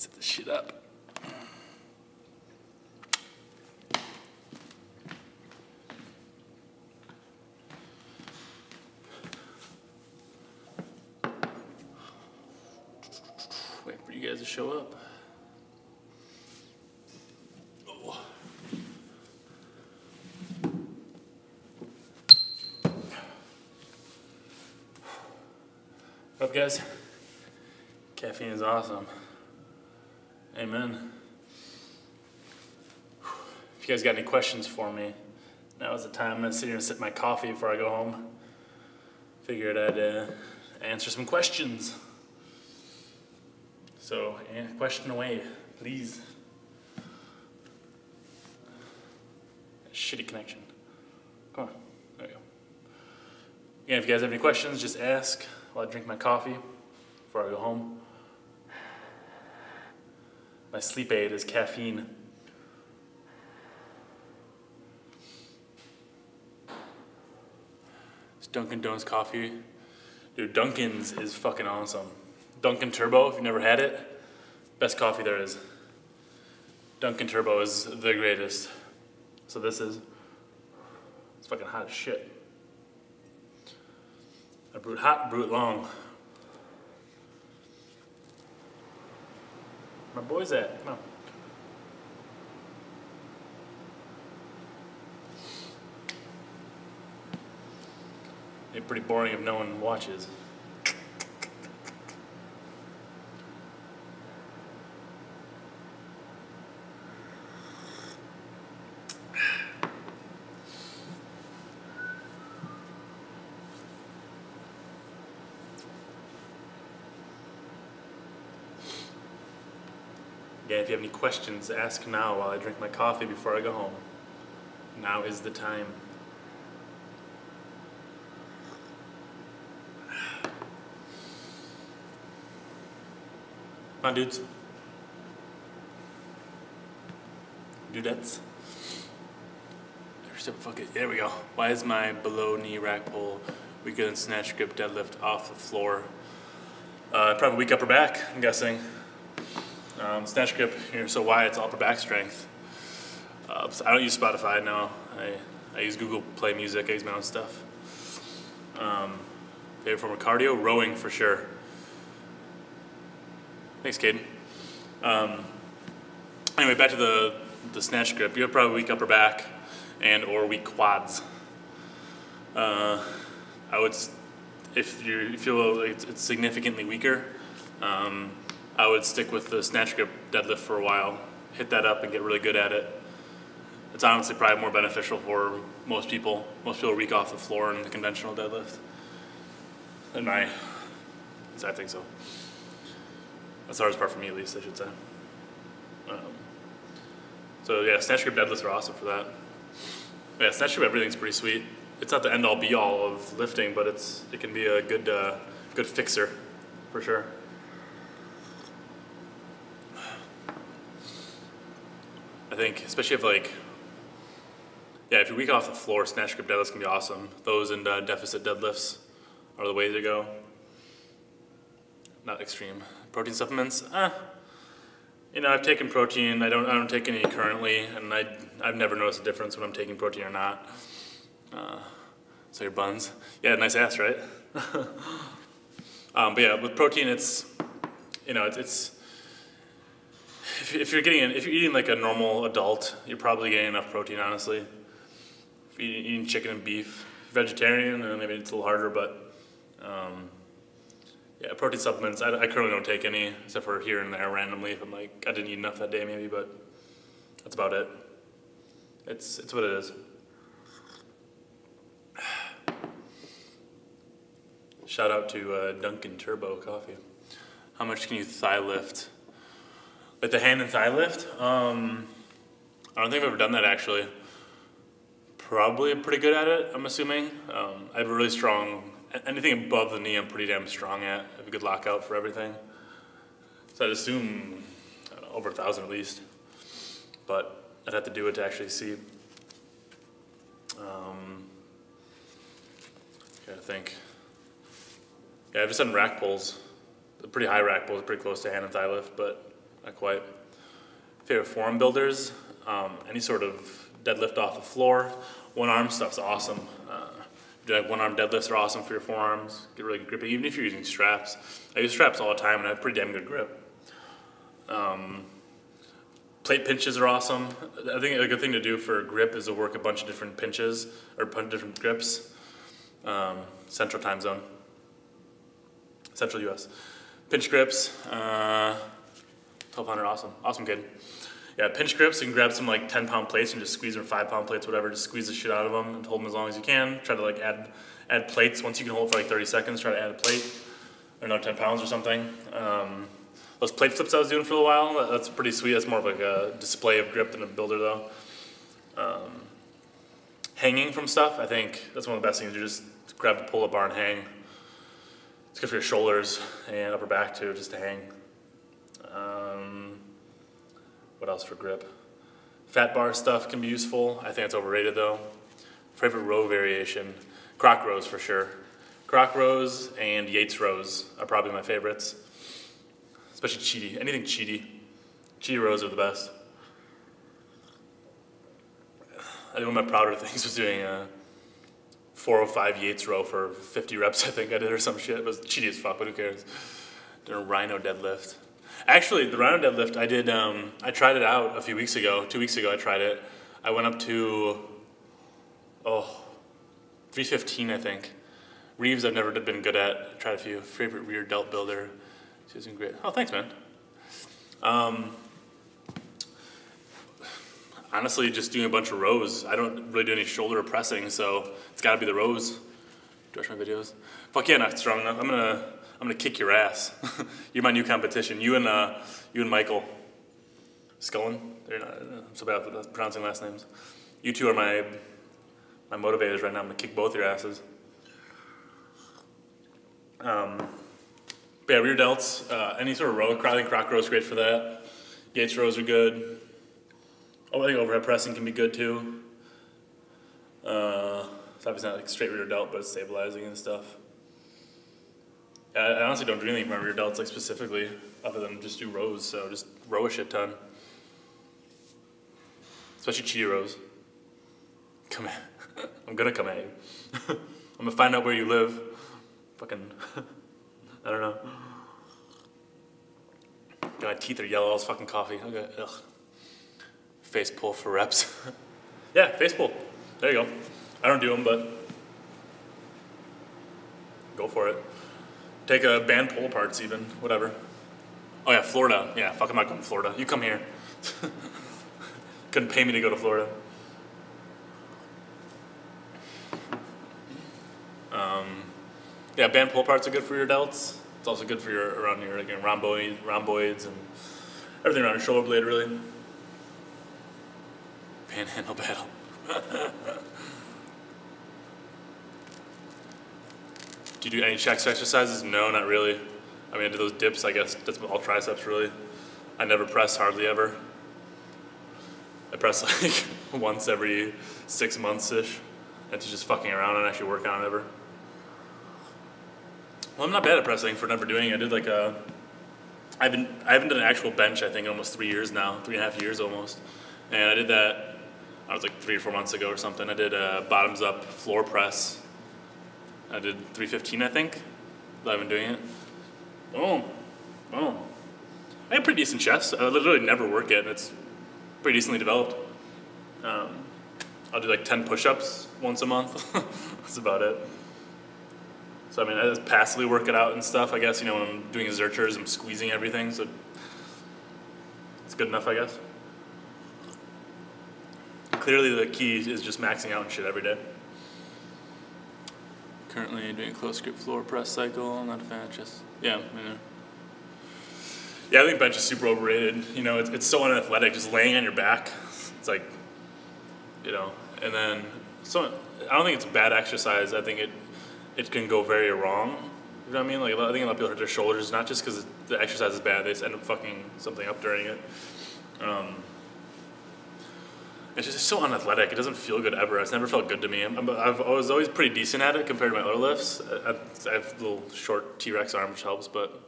Set this shit up. Wait for you guys to show up. Oh. What up, guys? Caffeine is awesome. Amen. If you guys got any questions for me, now is the time. I'm gonna sit here and sip my coffee before I go home. Figured I'd answer some questions. So, question away, please. Shitty connection. Come on, there we go. Again, if you guys have any questions, just ask while I drink my coffee before I go home. My sleep aid is caffeine. It's Dunkin' Donuts coffee. Dude, Dunkin's is fucking awesome. Dunkin' Turbo, if you've never had it, best coffee there is. Dunkin' Turbo is the greatest. So this is, it's fucking hot as shit. I brew it hot, brew it long. My boy's at, come on. It's pretty boring if no one watches. Again, if you have any questions, ask now while I drink my coffee before I go home. Now is the time. Come on, dudes. Dudettes. Fuck it. There we go. Why is my below knee rack pull weaker than snatch, grip, deadlift off the floor? Probably weak upper back, I'm guessing. Snatch grip here, so why it's upper back strength. So I don't use Spotify now. I use Google Play Music. I use my own stuff. Favorite form of cardio? Rowing for sure. Thanks, Caden. Anyway, back to the snatch grip. You have probably weak upper back and or weak quads. I would, if you feel like it's significantly weaker, I would stick with the snatch grip deadlift for a while, hit that up and get really good at it. It's honestly probably more beneficial for most people. Most people are weak off the floor in the conventional deadlift. I think so. That's the hardest part for me, at least, I should say. So yeah, snatch grip deadlifts are awesome for that. Yeah, snatch grip, everything's pretty sweet. It's not the end-all be-all of lifting, but it can be a good fixer, for sure. I think, especially if if you're weak off the floor, snatch grip deadlifts can be awesome. Those and deficit deadlifts are the way to go. Not extreme. Protein supplements, you know, I've taken protein. I don't take any currently, and I've never noticed a difference when I'm taking protein or not. So your buns, yeah, nice ass, right? But yeah, with protein, it's, you know, it's if you're eating like a normal adult, you're probably getting enough protein, honestly. If you're eating chicken and beef, vegetarian, maybe it's a little harder, but yeah, protein supplements, I currently don't take any, except for here and there randomly if I'm like, I didn't eat enough that day maybe, but that's about it. It's what it is. Shout out to Dunkin' Turbo coffee. How much can you thigh lift? Like the hand and thigh lift? I don't think I've ever done that actually. Probably pretty good at it, I'm assuming. I have a really strong, anything above the knee I'm pretty damn strong at. I have a good lockout for everything. So I'd assume, I don't know, over 1,000 at least. But I'd have to do it to actually see. I think. Yeah, I've just done rack pulls. The pretty high rack pulls, pretty close to hand and thigh lift, but not quite. Favorite forearm builders, any sort of deadlift off the floor. One arm stuff's awesome. Like one arm deadlifts are awesome for your forearms. Get really good grip, even if you're using straps. I use straps all the time and I have pretty damn good grip. Plate pinches are awesome. I think a good thing to do for grip is to work a bunch of different pinches or a bunch of different grips. Central time zone. Central US. Pinch grips, 1200, awesome kid. Yeah, pinch grips, you can grab some like 10-pound plates and just squeeze them, 5-pound plates, whatever, just squeeze the shit out of them and hold them as long as you can. Try to like add plates. Once you can hold it for like 30 seconds, try to add a plate, or another 10 pounds or something. Those plate flips I was doing for a while, that's pretty sweet. That's more of like a display of grip than a builder though. Hanging from stuff, I think that's one of the best things. You just grab the pull-up bar and hang. It's good for your shoulders and upper back too, just to hang. What else for grip? Fat bar stuff can be useful. I think it's overrated though. Favorite row variation, croc rows for sure. Croc rows and Yates rows are probably my favorites. Especially cheaty, anything cheaty. Cheaty rows are the best. I think one of my prouder things was doing a 405 Yates row for 50 reps, I think I did, or some shit. It was cheaty as fuck, but who cares? Did a rhino deadlift. Actually, the rhino deadlift, I did, I tried it out a few weeks ago. 2 weeks ago I tried it. I went up to, 315 I think. Reeves I've never been good at. I tried a few. Favorite rear delt builder. She's been great. Oh, thanks, man. Honestly, just doing a bunch of rows. I don't really do any shoulder or pressing, so it's got to be the rows. Do you watch my videos? Fuck yeah, not strong enough. I'm gonna kick your ass. You're my new competition. You and Michael Scullen. They're not. I'm so bad at pronouncing last names. You two are my motivators right now. I'm gonna kick both your asses. But yeah, rear delts. Any sort of row. I think croc row is great for that. Yates rows are good. Oh, I think overhead pressing can be good too. It's obviously not like straight rear delt, but it's stabilizing and stuff. I honestly don't do anything with my rear delts like specifically, other than just do rows. So just row a shit ton, especially cheaty rows. Come at, I'm gonna come at you. I'm gonna find out where you live. Fucking, I don't know. My teeth are yellow. All this fucking coffee. Okay, ugh. Face pull for reps. Yeah, face pull. There you go. I don't do them, but go for it. Take a band pull aparts even, whatever. Oh yeah, Florida. Yeah, fuck, I'm not going to Florida. You come here. Couldn't pay me to go to Florida. Yeah, band pull aparts are good for your delts. It's also good for around your like, rhomboids and everything around your shoulder blade, really. Panhandle battle. Do you do any chest exercises? No, not really. I mean, I do those dips, I guess. That's all triceps, really. I never press, hardly ever. I press like once every 6 months-ish. And to just fucking around and actually work on it ever. Well, I'm not bad at pressing for never doing it. I did like I haven't done an actual bench, I think, in almost 3 years now. 3.5 years almost. And I did that, I was like 3 or 4 months ago or something. I did a bottoms up floor press. I did 315, I think. I've been doing it. Boom. Boom. I have pretty decent chest. I literally never work it. It's pretty decently developed. I'll do like 10 push-ups once a month. That's about it. So I mean, I just passively work it out and stuff, I guess. You know, when I'm doing exerters, I'm squeezing everything, so it's good enough, I guess. Clearly the key is just maxing out and shit every day. Currently doing a close grip floor press cycle, not a fan of chest. Yeah, yeah, I think bench is super overrated. You know, it's so unathletic, just laying on your back. It's like, you know, and then, so I don't think it's a bad exercise. I think it can go very wrong. You know what I mean? Like, I think a lot of people hurt their shoulders, not just because the exercise is bad, they just end up fucking something up during it. It's just so unathletic. It doesn't feel good ever. It's never felt good to me. I was always pretty decent at it compared to my other lifts. I have a little short T-Rex arm, which helps, but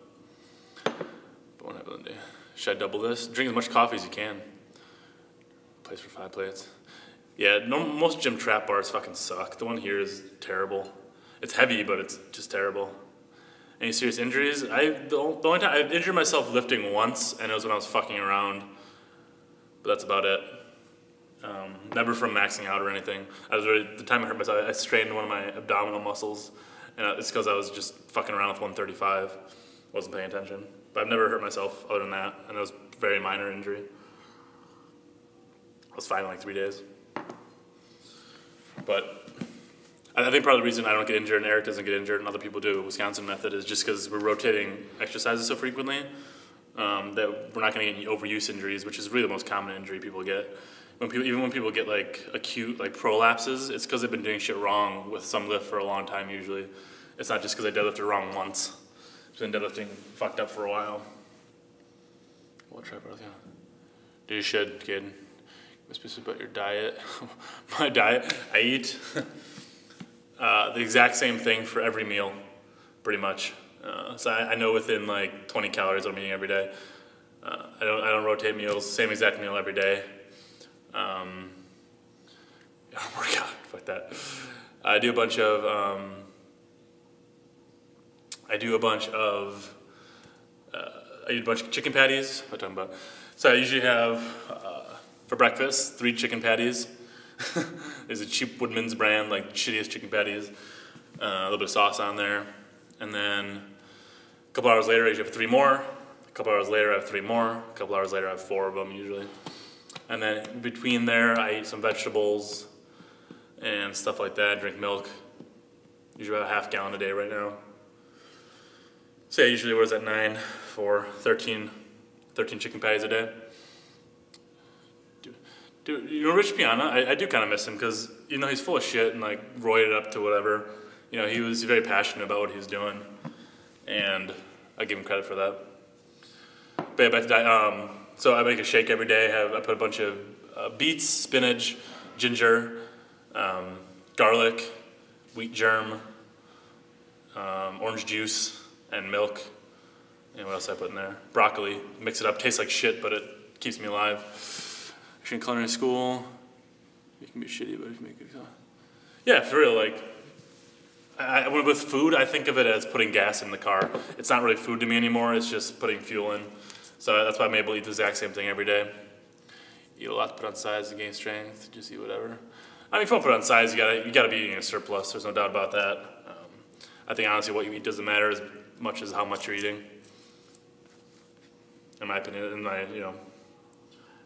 what happened today? Should I double this? Drink as much coffee as you can. Place for 5 plates. Yeah, most gym trap bars fucking suck. The one here is terrible. It's heavy, but it's just terrible. Any serious injuries? The only time I've injured myself lifting once, and it was when I was fucking around. But that's about it. Never from maxing out or anything. The time I hurt myself, I strained one of my abdominal muscles, and it's because I was just fucking around with 135. Wasn't paying attention. But I've never hurt myself other than that, and it was a very minor injury. I was fine in like 3 days. But I think part of the reason I don't get injured and Eric doesn't get injured and other people do, Wisconsin method, is just because we're rotating exercises so frequently that we're not going to get any overuse injuries, which is really the most common injury people get. Even when people get like acute like prolapses, it's because they've been doing shit wrong with some lift for a long time usually. It's not just because they deadlifted wrong once. It's been deadlifting fucked up for a while. We'll try both, yeah. Do you should, kid. Be specific about your diet. My diet, I eat the exact same thing for every meal, pretty much. So I know within like 20 calories what I'm eating every day. I don't rotate meals, same exact meal every day. I don't work out, fuck that. I do a bunch of chicken patties. What am I talking about? So I usually have, for breakfast, 3 chicken patties. There's a cheap Woodman's brand, like shittiest chicken patties. A little bit of sauce on there. And then a couple hours later, I usually have 3 more. A couple hours later, I have 3 more. A couple hours later, I have 4 of them usually. And then between there, I eat some vegetables and stuff like that. Drink milk. Usually about a half gallon a day right now. So yeah, usually was at 9 for 13 chicken patties a day. Dude, you know Rich Piana? I do kind of miss him because even though he's full of shit and like roided up to whatever, you know, he was very passionate about what he was doing, and I give him credit for that. But yeah, back to diet. So I make a shake every day. I put a bunch of beets, spinach, ginger, garlic, wheat germ, orange juice, and milk. And what else did I put in there? Broccoli. Mix it up. Tastes like shit, but it keeps me alive. If you're in culinary school, you can be shitty, but if you make it. Yeah, for real. Like, with food, I think of it as putting gas in the car. It's not really food to me anymore. It's just putting fuel in. So that's why I'm able to eat the exact same thing every day. Eat a lot to put on size to gain strength. Just eat whatever. I mean, if you want to put on size, you gotta be eating a surplus. There's no doubt about that. I think honestly, what you eat doesn't matter as much as how much you're eating. In my opinion, as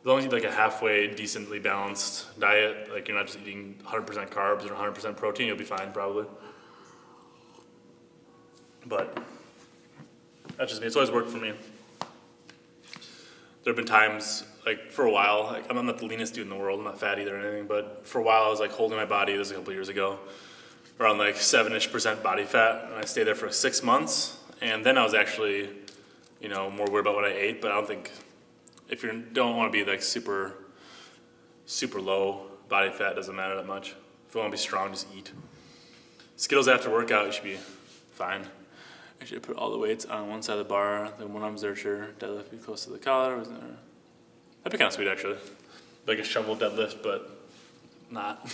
long as you eat like a halfway decently balanced diet, like you're not just eating 100% carbs or 100% protein, you'll be fine probably. But that's just me. It's always worked for me. There have been times, like for a while, like I'm not the leanest dude in the world, I'm not fat either or anything, but for a while I was like holding my body, this was a couple years ago, around like 7-ish% body fat, and I stayed there for 6 months, and then I was actually, more worried about what I ate, but I don't think, if you don't want to be like super, super low body fat, doesn't matter that much. If you want to be strong, just eat. Skittles after workout, you should be fine. I should put all the weights on one side of the bar, then one arm exertion, deadlift be close to the collar. That'd be kind of sweet actually. Like a shovel deadlift, but not.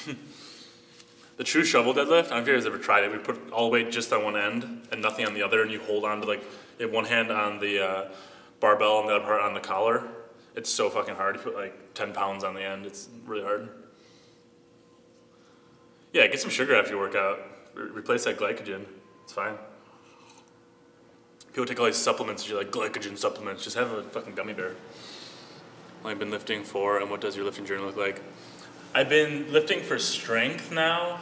The true shovel deadlift, I don't know if you guys ever tried it. We put all the weight just on one end and nothing on the other, and you hold on to you have one hand on the barbell and the other part on the collar. It's so fucking hard. You put like 10 pounds on the end. It's really hard. Yeah, get some sugar after your workout. Replace that glycogen. It's fine. People take all these supplements, you're like, glycogen supplements. Just have a fucking gummy bear. What have you been lifting for, and what does your lifting journey look like? I've been lifting for strength now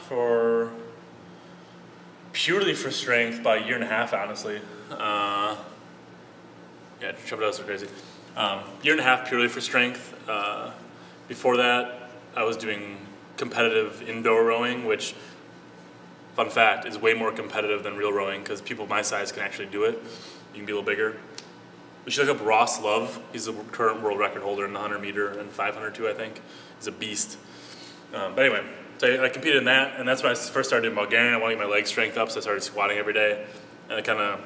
purely for strength, about 1.5 years, honestly. Yeah, trouble does are crazy. 1.5 years purely for strength. Before that, I was doing competitive indoor rowing, which, fun fact, is way more competitive than real rowing because people my size can actually do it. You can be a little bigger. We should look up Ross Love. He's the current world record holder in the 100 meter and 500 too, I think. He's a beast. But anyway, so I competed in that, and that's when I first started in Bulgarian. I wanted to get my leg strength up, so I started squatting every day, and I kind of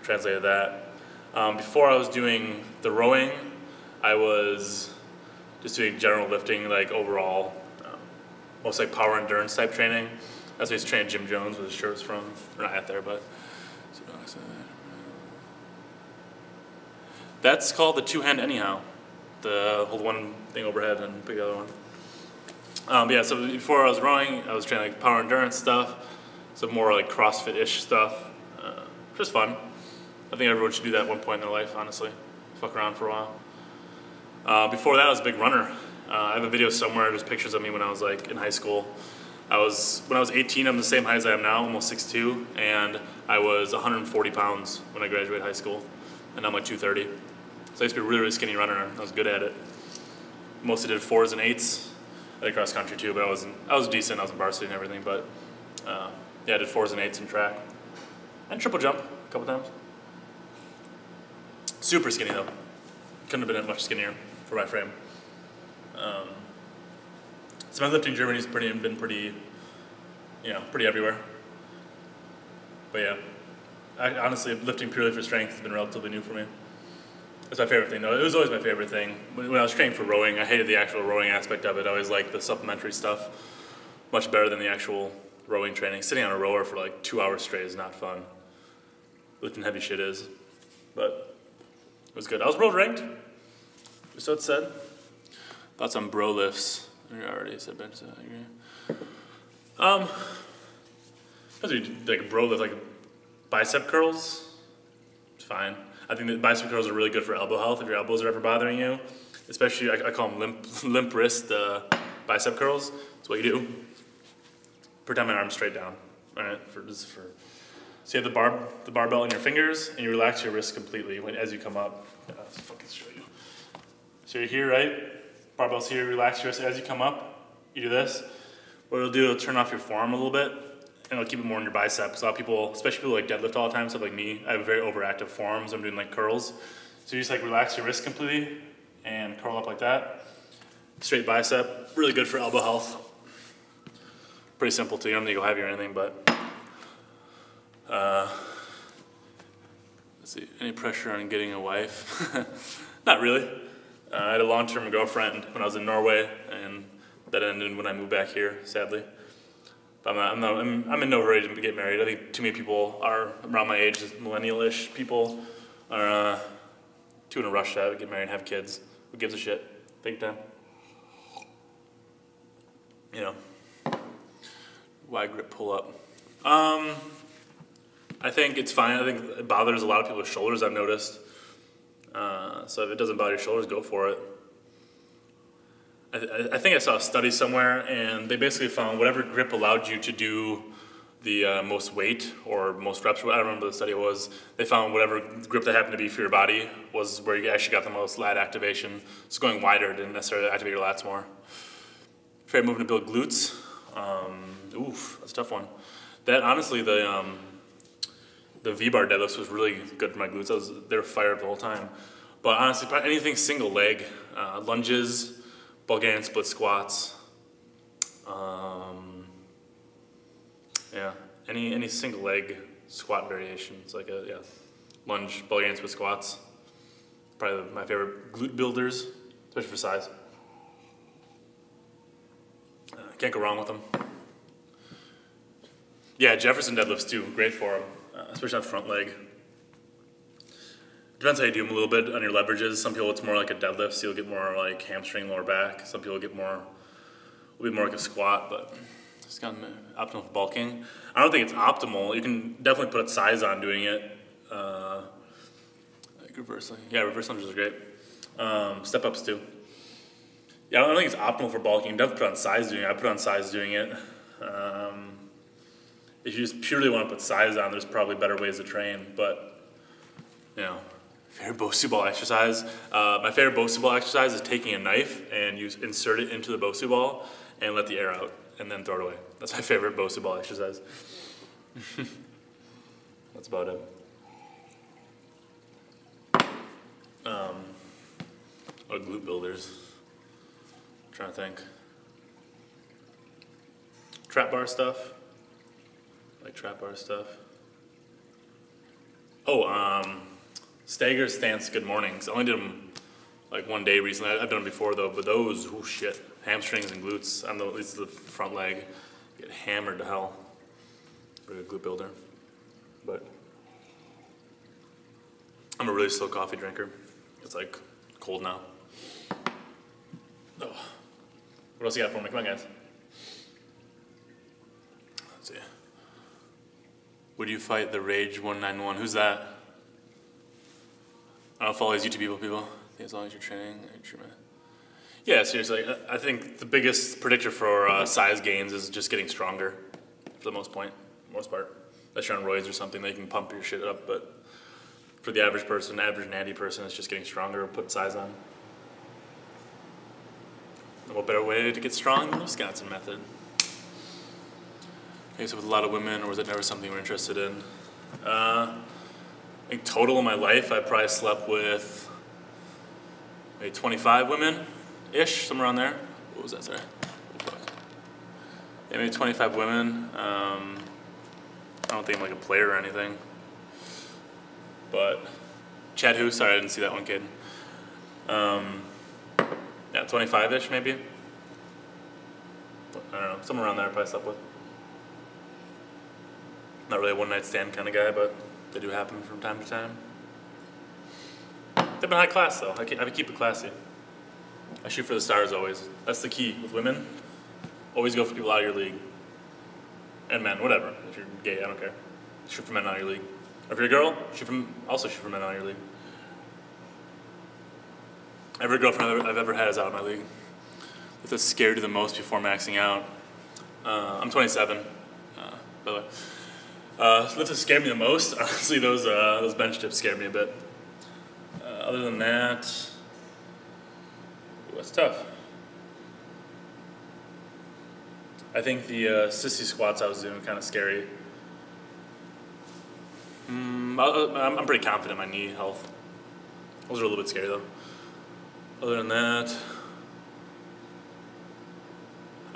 translated that. Before I was doing the rowing, I was just doing general lifting, like overall, most like power endurance type training. That's what I used to train Jim Jones, where his shirt was from. We're not at there, but. That's called the two-hand anyhow. Hold one thing overhead and pick the other one. But yeah, so before I was rowing, I was training like power endurance stuff, so more like CrossFit-ish stuff, which was fun. I think everyone should do that at one point in their life, honestly. Fuck around for a while. Before that, I was a big runner. I have a video somewhere, there's pictures of me when I was like in high school. When I was 18, I'm the same height as I am now, almost 6'2", and I was 140 pounds when I graduated high school, and I'm like 230. So I used to be a really, really skinny runner. I was good at it. Mostly did 4s and 8s. I did cross country too, but I was decent. I was in varsity and everything, but yeah, I did 4s and 8s in track. And triple jump a couple times. Super skinny though. Couldn't have been much skinnier for my frame. So my lifting journey's been pretty everywhere. But yeah, honestly, lifting purely for strength has been relatively new for me. That's my favorite thing though. It was always my favorite thing. When I was training for rowing, I hated the actual rowing aspect of it. I always liked the supplementary stuff much better than the actual rowing training. Sitting on a rower for like 2 hours straight is not fun. Lifting heavy shit is. But it was good. I was world ranked, just so it said. Thoughts on bro lifts. I already said bench. Like bro lift, like bicep curls, it's fine. I think that bicep curls are really good for elbow health if your elbows are ever bothering you. Especially, I call them limp wrist bicep curls. That's what you do. Pretend my arm's straight down. All right, so you have the barbell in your fingers, and you relax your wrists completely as you come up. Let's fucking show you. So you're here, right? Barbell's here, relax your wrists as you come up. You do this. What it'll do, it'll turn off your forearm a little bit, and it'll keep it more in your biceps. A lot of people, especially people like deadlift all the time, stuff like me, I have very overactive forearms. I'm doing like curls. So you just like relax your wrist completely and curl up like that. Straight bicep, really good for elbow health. Pretty simple too, you don't need to go heavy or anything, but. Let's see, any pressure on getting a wife? Not really. I had a long-term girlfriend when I was in Norway, and that ended when I moved back here, sadly. But I'm in no hurry to get married. I think too many people are around my age, millennial-ish people, are too in a rush to get married and have kids. Who gives a shit? Take time. You know, wide grip pull-up. I think it's fine. I think it bothers a lot of people's shoulders, I've noticed. So if it doesn't bother your shoulders, go for it. I think I saw a study somewhere, and they basically found whatever grip allowed you to do the most weight or most reps. I don't remember what the study was. They found whatever grip that happened to be for your body was where you actually got the most lat activation. So going wider didn't necessarily activate your lats more. Favorite movement to build glutes? Oof, that's a tough one. That honestly, the V-bar deadlifts was really good for my glutes. They were fired the whole time. But honestly, probably anything single leg, lunges, Bulgarian split squats, yeah, any single leg squat variations, like lunge, Bulgarian split squats. Probably my favorite glute builders, especially for size. Can't go wrong with them. Yeah, Jefferson deadlifts too, great for them, especially on the front leg. Depends how you do them a little bit on your leverages. Some people it's more like a deadlift, so you'll get more like hamstring, lower back. Some people get will be more like a squat, but it's kind of optimal for bulking. I don't think it's optimal. You can definitely put size on doing it. Like reverse lunges are great. Step ups too. Yeah, I don't think it's optimal for bulking. You definitely put on size doing it. I put on size doing it. If you just purely want to put size on, there's probably better ways to train, but you know. Favorite Bosu ball exercise. My favorite Bosu ball exercise is taking a knife and you insert it into the Bosu ball and let the air out and then throw it away. That's my favorite Bosu ball exercise. That's about it. What glute builders? I'm trying to think. Trap bar stuff. Like trap bar stuff. Oh, Stagger, stance, good mornings. I only did them like one day recently. I've done them before though, but those, oh shit. Hamstrings and glutes, at least the front leg, get hammered to hell. Pretty good glute builder. But I'm a really slow coffee drinker. It's like cold now. Oh. What else you got for me? Come on, guys. Let's see. Would you fight the Rage 191? Who's that? I don't follow these YouTube people. I think as long as you're training, yeah, seriously. I think the biggest predictor for size gains is just getting stronger, for the most part. Unless you're on roids or something, they can pump your shit up. But for the average person, average natty person, it's just getting stronger, put size on. And what better way to get strong than the Wisconsin method? Okay, so with a lot of women, or was it never something we're interested in? I think total in my life, I probably slept with maybe 25 women-ish, somewhere around there. What was that, sorry? Oh, fuck. Yeah, maybe 25 women. I don't think I'm like a player or anything. But, Chad who? Sorry, I didn't see that one, kid. Yeah, 25-ish maybe. I don't know, somewhere around there I probably slept with. Not really a one-night stand kind of guy, but they do happen from time to time. They've been high class though. I keep it classy. I shoot for the stars always. That's the key with women. Always go for people out of your league. And men, whatever. If you're gay, I don't care. Shoot for men out of your league. Or if you're a girl, also shoot for men out of your league. Every girlfriend I've ever had is out of my league. If that scared you the most before maxing out. I'm 27, by the way. Lift that scared me the most. Honestly, those bench dips scared me a bit. Other than that, that's tough. I think the sissy squats I was doing were kind of scary. I'm pretty confident in my knee health. Those are a little bit scary though. Other than that,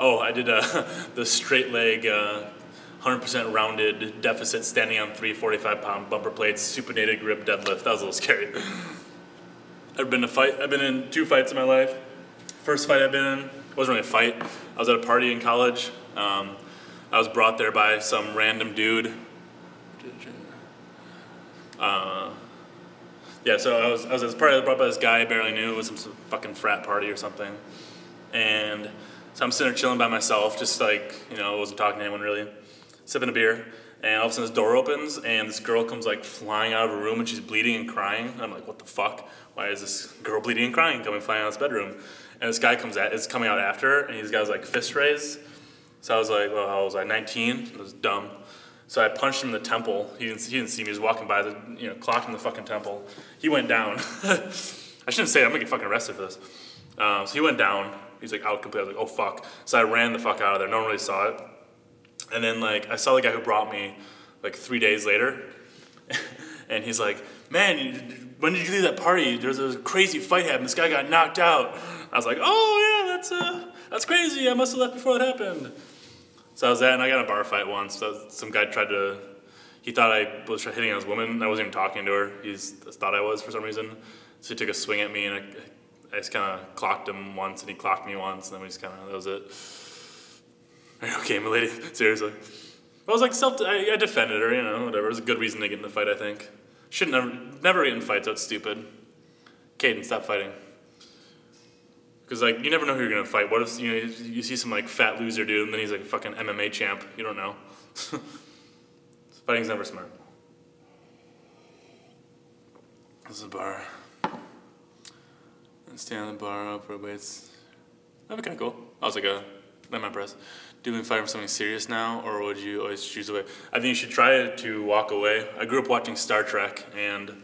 oh, I did the straight leg, 100% rounded deficit standing on 3 45-pound bumper plates, supinated grip deadlift. That was a little scary. I've been in 2 fights in my life. First fight I've been in wasn't really a fight. I was at a party in college. I was brought there by some random dude. Yeah, so I was at this party. I was brought by this guy I barely knew. It was some fucking frat party or something. And so I'm sitting there chilling by myself, just like, you know, I wasn't talking to anyone really. Sipping a beer, and all of a sudden this door opens, and this girl comes like flying out of a room, and she's bleeding and crying. And I'm like, what the fuck? Why is this girl bleeding and crying coming flying out of this bedroom? And this guy is coming out after her, and he's got his like fist raised. So I was like, well, how was I, 19? It was dumb. So I punched him in the temple. He didn't see me. He was walking by, clocked him in the fucking temple. He went down. I shouldn't say it. I'm gonna get fucking arrested for this. So he went down. He's like out completely. I was like, oh fuck. So I ran the fuck out of there. No one really saw it. And then like I saw the guy who brought me like 3 days later, and he's like, man, when did you leave that party? There was a crazy fight happened. This guy got knocked out. I was like, oh yeah, that's crazy. I must have left before it happened. So I was at, and I got in a bar fight once. So some guy he thought I was hitting on his woman. I wasn't even talking to her. He thought I was for some reason. So he took a swing at me, and I just kind of clocked him once, and he clocked me once, and then that was it. Are you okay, my lady? Seriously. I was like, I defended her, you know, whatever. It was a good reason to get in the fight, I think. Never get in fights, that's stupid. Caden, stop fighting. Because, like, you never know who you're going to fight. What if, you see some, like, fat loser dude, and then he's, like, a fucking MMA champ. You don't know. Fighting's never smart. This is a bar. And stand on the bar, upward weights. That'd be kind of cool. I was like my press. Do you fight for something serious now, or would you always choose away? I think you should try to walk away. I grew up watching Star Trek, and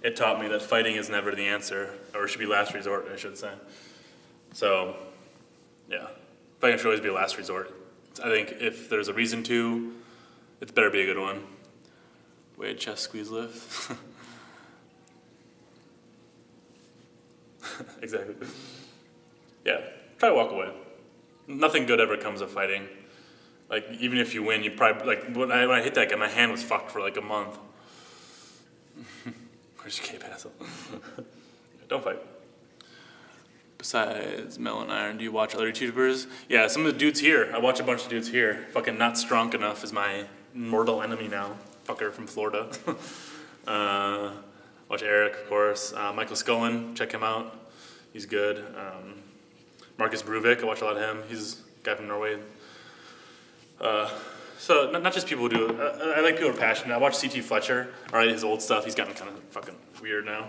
it taught me that fighting is never the answer, or it should be last resort, I should say. So, yeah, fighting should always be a last resort. I think if there's a reason to, it's better be a good one. Weight, chest, squeeze, lift. Exactly. Yeah, try to walk away. Nothing good ever comes of fighting. Like, even if you win, when I hit that guy, my hand was fucked for like a month. Cape Hassel. Don't fight. Besides Mel and Iron, do you watch other YouTubers? Yeah, some of the dudes here. I watch a bunch of dudes here. Fucking Not Strong Enough is my mortal enemy now. Fucker from Florida. Watch Eric, of course. Michael Scullin, check him out. He's good. Marcus Bruvik, I watch a lot of him. He's a guy from Norway. So not just people who do. I like people who are passionate. I watch CT Fletcher. All right, his old stuff. He's gotten kind of fucking weird now.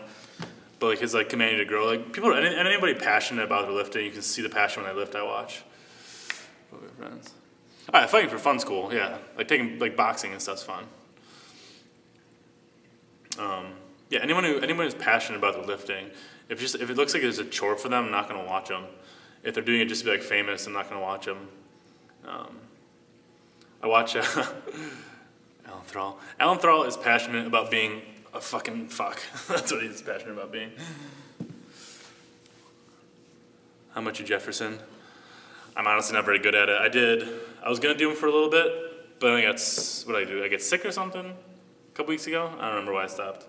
But like his like Commanding to Grow. Like people, anybody passionate about their lifting, you can see the passion when they lift. I watch. Friends. All right, fighting for fun's cool. Yeah, like taking like boxing and stuff's fun. Yeah, anyone who's passionate about their lifting, if it looks like it's a chore for them, I'm not gonna watch them. If they're doing it just to be like famous, I'm not gonna watch them. I watch Alan Thrall. Alan Thrall is passionate about being a fucking fuck. That's what he's passionate about being. How much you Jefferson? I'm honestly not very good at it. I was gonna do him for a little bit, but I got, what did I do? I get sick or something a couple weeks ago? I don't remember why I stopped.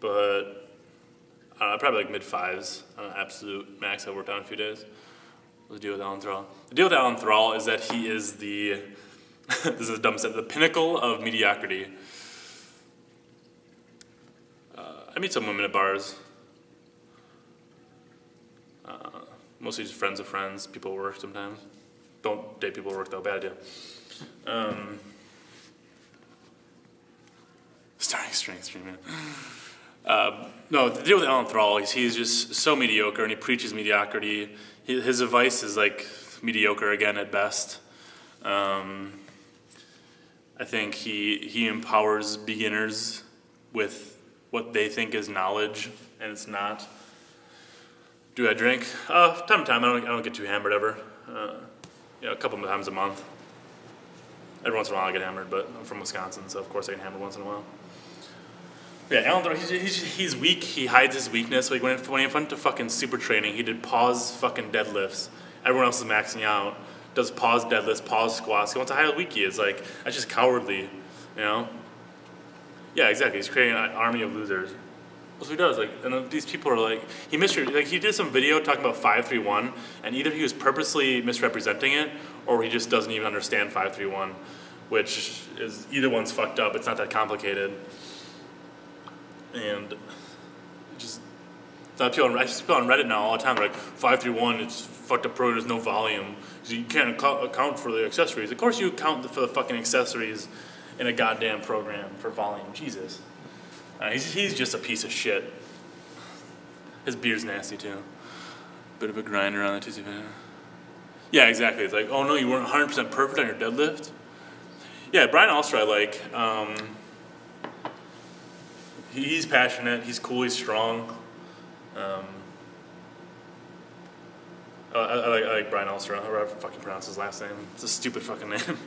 But probably like mid-5s on an absolute max. I worked on a few days. What's the deal with Alan Thrall? The deal with Alan Thrall is that he is the, this is a dumb set, the pinnacle of mediocrity. I meet some women at bars. Mostly just friends of friends, people at work sometimes. Don't date people at work though, bad idea. Starting strength streaming. No, the deal with Alan Thrall, he's just so mediocre and he preaches mediocrity. His advice is like mediocre again at best. I think he empowers beginners with what they think is knowledge, and it's not. Do I drink? Time to time. I don't get too hammered ever. A couple of times a month. Every once in a while I get hammered, but I'm from Wisconsin, so of course I get hammered once in a while. Yeah, Alan Thrall, he's weak. He hides his weakness. Like when he went to fucking super training, he did pause fucking deadlifts. Everyone else is maxing out. Does pause deadlifts, pause squats. He wants to hide how weak he is. Like that's just cowardly, you know? Yeah, exactly. He's creating an army of losers. That's what he does. Like, and these people are like, he did some video talking about 5-3-1, and either he was purposely misrepresenting it, or he just doesn't even understand 5-3-1, which is either one's fucked up. It's not that complicated. And just I see people on Reddit now all the time. They're like 5-3-1, it's fucked up program. There's no volume. So you can't account for the accessories. Of course you account for the fucking accessories in a goddamn program for volume. Jesus, he's just a piece of shit. His beard's nasty too. Bit of a grinder on the TC. Yeah, exactly. It's like, oh no, you weren't 100% perfect on your deadlift. Yeah, Brian Alster I like. He's passionate, he's cool, he's strong. I like Brian Alster, or I fucking pronounce his last name. It's a stupid fucking name.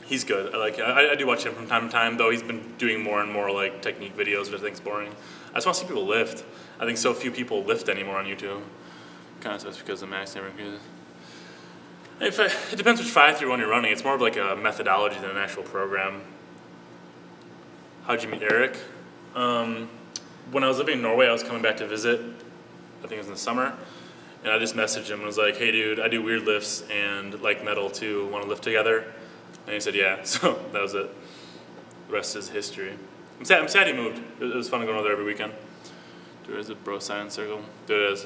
He's good. I do watch him from time to time, though he's been doing more and more like technique videos, which I think's boring. I just want to see people lift. I think so few people lift anymore on YouTube. Kind of so it's because the max never goes. It depends which 5-3-1 you're running. It's more of like a methodology than an actual program. How'd you meet Eric? When I was living in Norway, I was coming back to visit. I think it was in the summer. And I just messaged him and was like, hey dude, I do weird lifts and like metal too. Want to lift together? And he said, yeah. So that was it. The rest is history. I'm sad he moved. It was fun to go over there every weekend. Dude, is it Bro Science Circle? Dude, it is.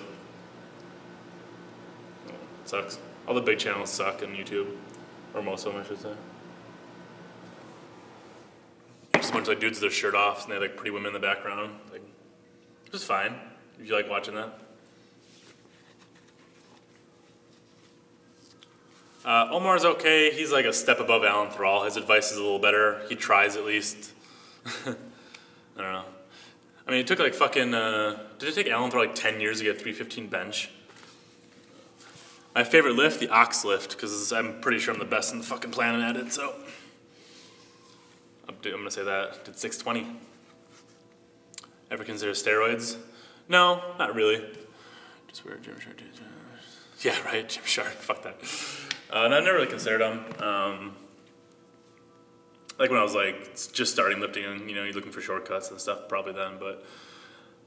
Oh, it sucks. All the big channels suck on YouTube. Or most of them, I should say. Just a bunch of like dudes with their shirt off and they have like pretty women in the background. Like, it's fine if you like watching that. Omar's okay. He's like a step above Alan Thrall. His advice is a little better. He tries at least. I don't know. I mean, it took like fucking, did it take Alan Thrall like 10 years to get 315 bench? My favorite lift, the ox lift, because I'm pretty sure I'm the best on the fucking planet at it, so. I'm gonna say that. Did 620. Ever consider steroids? No, not really. Just wear a gym shirt. Yeah, right, Gym Shark, fuck that. No, I never really considered them. like when I was like just starting lifting and, you know, you're looking for shortcuts and stuff probably then, but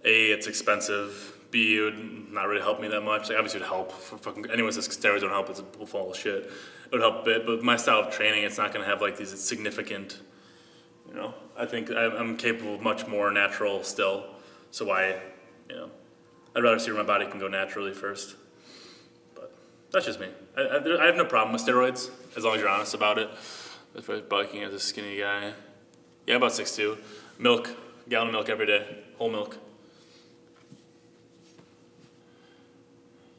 A, it's expensive. B, it would not really help me that much. Like obviously it would help. For fucking anyone says steroids don't help, it's a full of shit. It would help a bit, but my style of training, it's not gonna have like these significant, you know, I think I'm capable of much more natural still. So why, you know, I'd rather see where my body can go naturally first. But that's just me. I have no problem with steroids, as long as you're honest about it. If I'm bulking as a skinny guy. Yeah, about 6'2". Milk, gallon of milk every day, whole milk.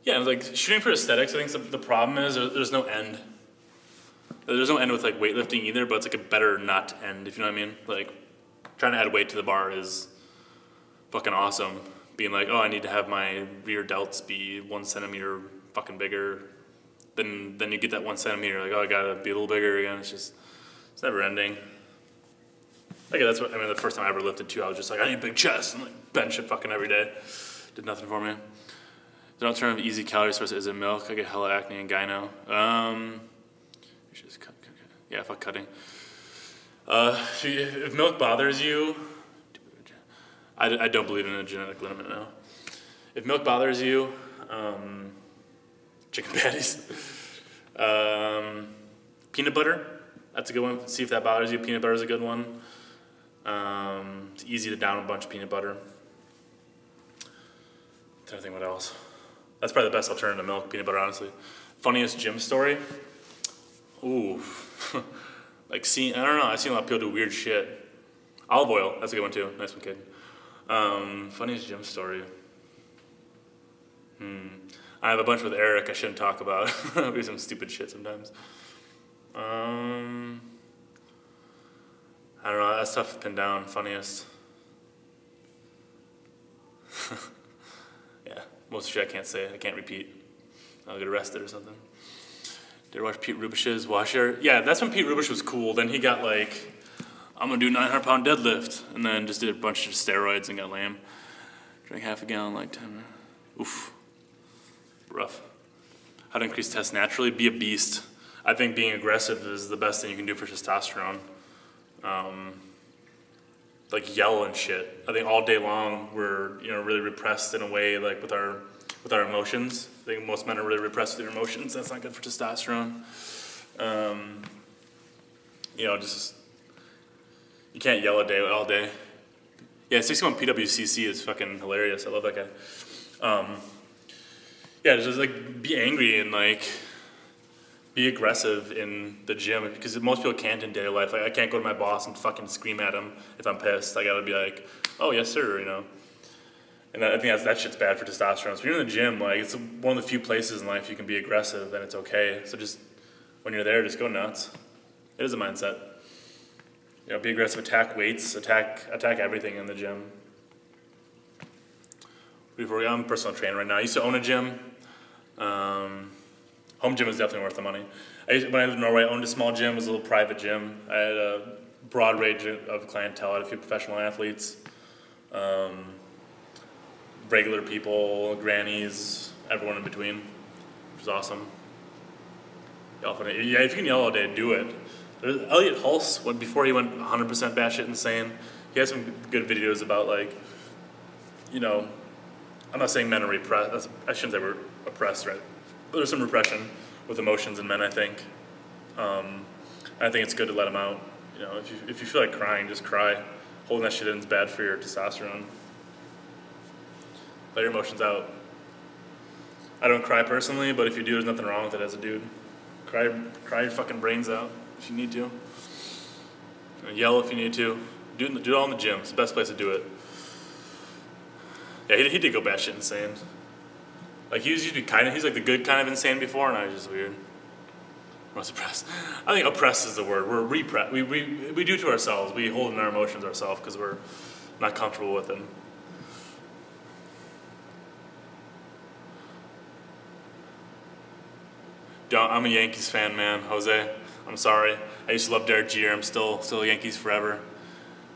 Yeah, and like shooting for aesthetics, I think the problem is there's no end. There's no end with like weightlifting either, but it's like a better not to end, if you know what I mean? Like trying to add weight to the bar is fucking awesome. Being like, oh, I need to have my rear delts be 1 centimeter fucking bigger. Then you get that 1 centimeter, like, oh, I gotta be a little bigger again. It's never ending. Like that's what I mean. The first time I ever lifted too, I was just like, I need a big chest, and like bench it fucking every day. Did nothing for me. The alternative easy calorie source is in milk. I get hella acne and gyno. You should just cut. Yeah, fuck cutting. If milk bothers you, I don't believe in a genetic limit now. If milk bothers you, chicken patties. Peanut butter, that's a good one. See if that bothers you. Peanut butter is a good one. It's easy to down a bunch of peanut butter. I'm trying to think what else. That's probably the best alternative to milk, peanut butter, honestly. Funniest gym story? Ooh. Like, I don't know, I've seen a lot of people do weird shit. Olive oil, that's a good one too. Nice one, kid. Funniest gym story. I have a bunch with Eric I shouldn't talk about. It'll be some stupid shit sometimes. I don't know, that's tough to pin down. Funniest. Yeah, most of the shit I can't say, I can't repeat. I'll get arrested or something. Did you watch Pete Rubish's washer? Yeah, that's when Pete Rubish was cool. Then he got like, I'm gonna do 900 pound deadlift. And then just did a bunch of steroids and got lame. Drank half a gallon like 10 minutes. Oof, rough. How to increase tests naturally? Be a beast. I think being aggressive is the best thing you can do for testosterone. Like yell and shit. I think all day long we're really repressed in a way, like with our emotions. I think most men are really repressed with their emotions. That's not good for testosterone. Just you can't yell all day. Yeah, 61 PWCC is fucking hilarious. I love that guy. Yeah, just like be angry and like be aggressive in the gym, because most people can't in daily life. Like I can't go to my boss and fucking scream at him if I'm pissed. I gotta be like, oh yes sir, you know. And I think that shit's bad for testosterone. So when you're in the gym, like it's one of the few places in life you can be aggressive and it's okay. So just when you're there, just go nuts. It is a mindset. You know, be aggressive, attack weights, attack everything in the gym. I'm a personal trainer right now. I used to own a gym. Home gym is definitely worth the money. When I lived in Norway, I owned a small gym. It was a little private gym. I had a broad range of clientele. I had a few professional athletes, regular people, grannies, everyone in between, which was awesome. Yeah, if you can yell all day, do it. Elliot Hulse, before he went 100% batshit insane, he has some good videos about like, I'm not saying men are repressed. I shouldn't say we're oppressed, right? But there's some repression with emotions in men, I think. I think it's good to let them out. You know, if you feel like crying, just cry. Holding that shit in is bad for your testosterone. Let your emotions out. I don't cry personally, but if you do, there's nothing wrong with it as a dude. Cry your fucking brains out if you need to. Yell if you need to. Do it all in the gym. It's the best place to do it. Yeah, he did go batshit insane. Like he used to be he's like the good kind of insane before, and now he's just weird. We're oppressed. I think oppressed is the word. We're repressed. We do to ourselves. We hold in our emotions ourselves because we're not comfortable with them. I'm a Yankees fan, man, Jose. I'm sorry. I used to love Derek Jeter. I'm still Yankees forever.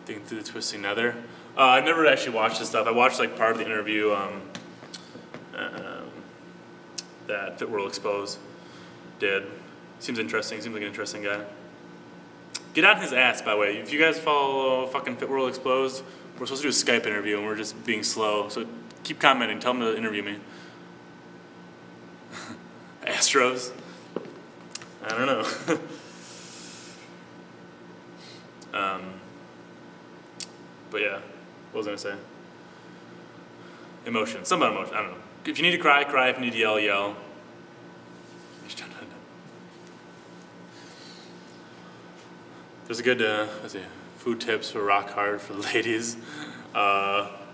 Thinking through the twisting nether. I never actually watched this stuff. I watched like part of the interview that Fit World Exposed did. Seems interesting. Seems like an interesting guy. Get on his ass, by the way. If you guys follow fucking Fit World Exposed, we're supposed to do a Skype interview and we're just being slow. So keep commenting. Tell him to interview me. Astros? I don't know. But yeah, what was I gonna say? Emotion. Something about emotion. I don't know. If you need to cry, cry. If you need to yell, yell. There's a good, let's see, food tips for rock hard for the ladies.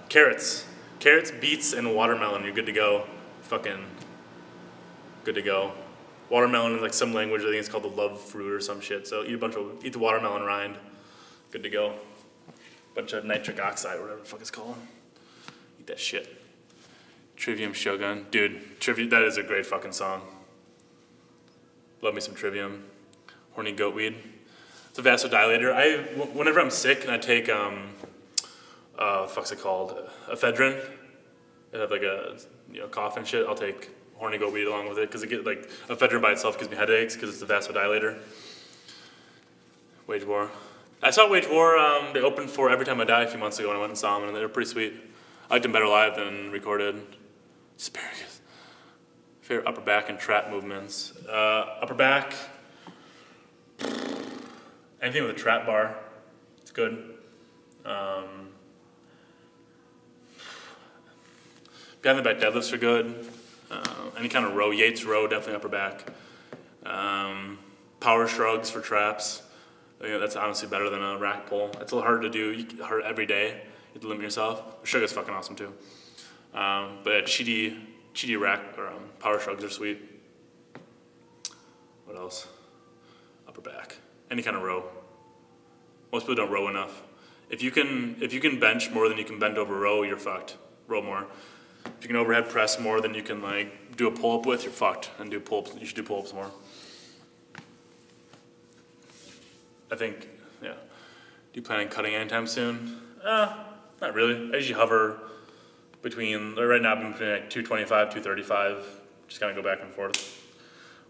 Carrots. Carrots, beets, and watermelon. You're good to go. Fucking good to go. Watermelon in like some language, I think it's called the love fruit or some shit. So eat the watermelon rind. Good to go. Bunch of nitric oxide, or whatever the fuck it's called. Eat that shit. Trivium Shogun. Dude, that is a great fucking song. Love me some Trivium. Horny goat weed. It's a vasodilator. Whenever I'm sick and I take, what the fuck's it called? Ephedrine. I have like a cough and shit. I'll take horny goat weed along with it because ephedrine by itself gives me headaches because it's a vasodilator. Wage War. I saw Wage War. They opened for Every Time I Die a few months ago and I went and saw them and they were pretty sweet. I liked them better live than recorded. Asparagus. Favorite upper back and trap movements. Upper back. Anything with a trap bar, it's good. Behind the back deadlifts are good. Any kind of row, Yates row, definitely upper back. Power shrugs for traps. That's honestly better than a rack pull. It's a little harder to do. You can hurt every day. You have to limit yourself. Shrug is fucking awesome too. But cheaty rack or power shrugs are sweet. What else? Upper back. Any kind of row. Most people don't row enough. If you can bench more than you can bend over row, you're fucked. Row more. If you can overhead press more than you can like do a pull up with, you're fucked. And do pull-ups. You should do pull-ups more. I think, yeah. Do you plan on cutting anytime soon? Not really. I usually hover between, right now I'm between like 225, 235. Just kind of go back and forth.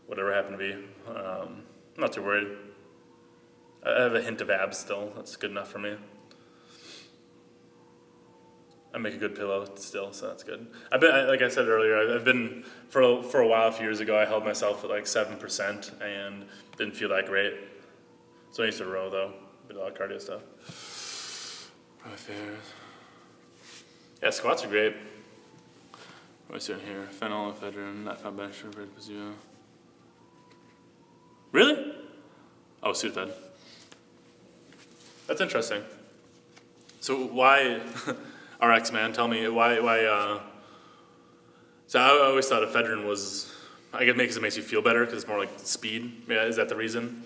Whatever happened to be. I'm not too worried. I have a hint of abs still. That's good enough for me. I make a good pillow still, so that's good. Like I said earlier, I've been, for a while, a few years ago, I held myself at like 7% and didn't feel that great. So I used to row though, did a lot of cardio stuff. Row affairs. Yeah, squats are great. What is it here? Phenylephrine, not found bench, placebo. Really? Oh, Sudafed. That's interesting. So why, RX man, tell me why, so I always thought ephedrine was, I guess because it makes you feel better because it's more like speed. Yeah, is that the reason?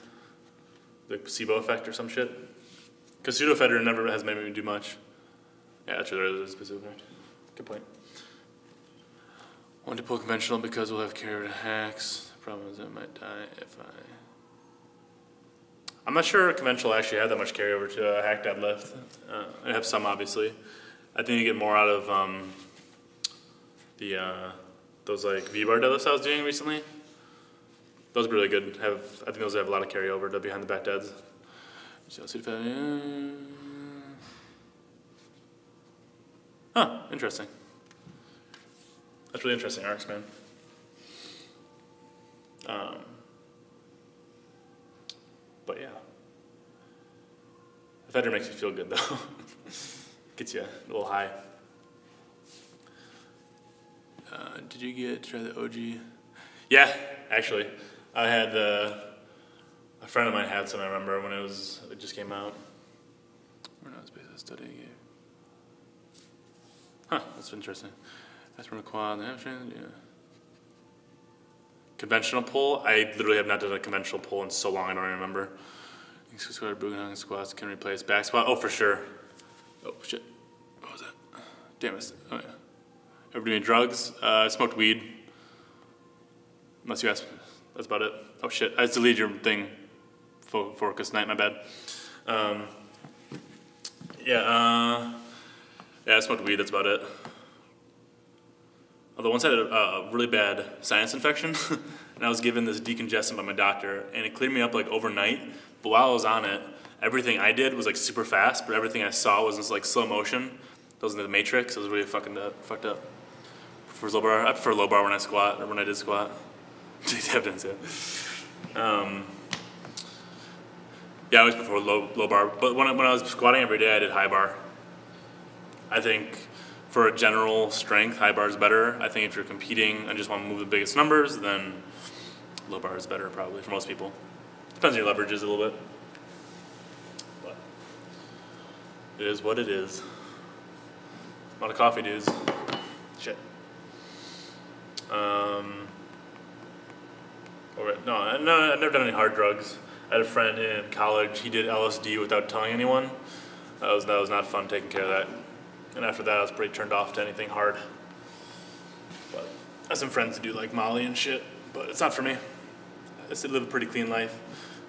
The placebo effect or some shit? Because pseudoephedrine never has made me do much. Yeah, that's true, there is a placebo effect. Good point. I want to pull conventional because we'll have carried hacks. The problem is I might die if I'm not sure conventional actually had that much carryover to a hack deadlift. I have some, obviously. I think you get more out of those like V-bar deadlifts I was doing recently. Those are really good. I think those have a lot of carryover to behind the back deads. Huh, interesting. That's really interesting, RX man. But yeah. Ephedrine makes you feel good though. Gets you a little high. Did you try the OG? Yeah, actually. I had, a friend of mine had some, I remember, when it just came out. We're not space studying. Huh, that's interesting. That's from a quad, the hamstring, yeah. Conventional pull, I literally have not done a conventional pull in so long, I don't even remember. Squat, Bugenhagen squats can replace back squat. Oh, for sure. Oh, shit. What was that? Damn it. Oh, yeah. Ever doing drugs? I smoked weed. Unless you ask. That's about it. Oh, shit. I just deleted your thing. Focus night, my bad. Yeah, I smoked weed. That's about it. Although once I had a really bad sinus infection, and I was given this decongestant by my doctor, and it cleared me up like overnight. But while I was on it, everything I did was like super fast, but everything I saw was just like slow motion. That was in the Matrix. It was really fucked up. For low bar, I prefer low bar when I squat or when I did squat. Evidence, yeah. Yeah, I always prefer low bar. But when I was squatting every day, I did high bar. I think for a general strength, high bar is better. I think if you're competing and just want to move the biggest numbers, then low bar is better probably for most people. Depends on your leverages a little bit. But it is what it is. A lot of coffee, dudes. Shit. No, I've never done any hard drugs. I had a friend in college, he did LSD without telling anyone. That was not fun taking care of that. And after that, I was pretty turned off to anything hard. But I have some friends that do like Molly and shit, but it's not for me. I just live a pretty clean life.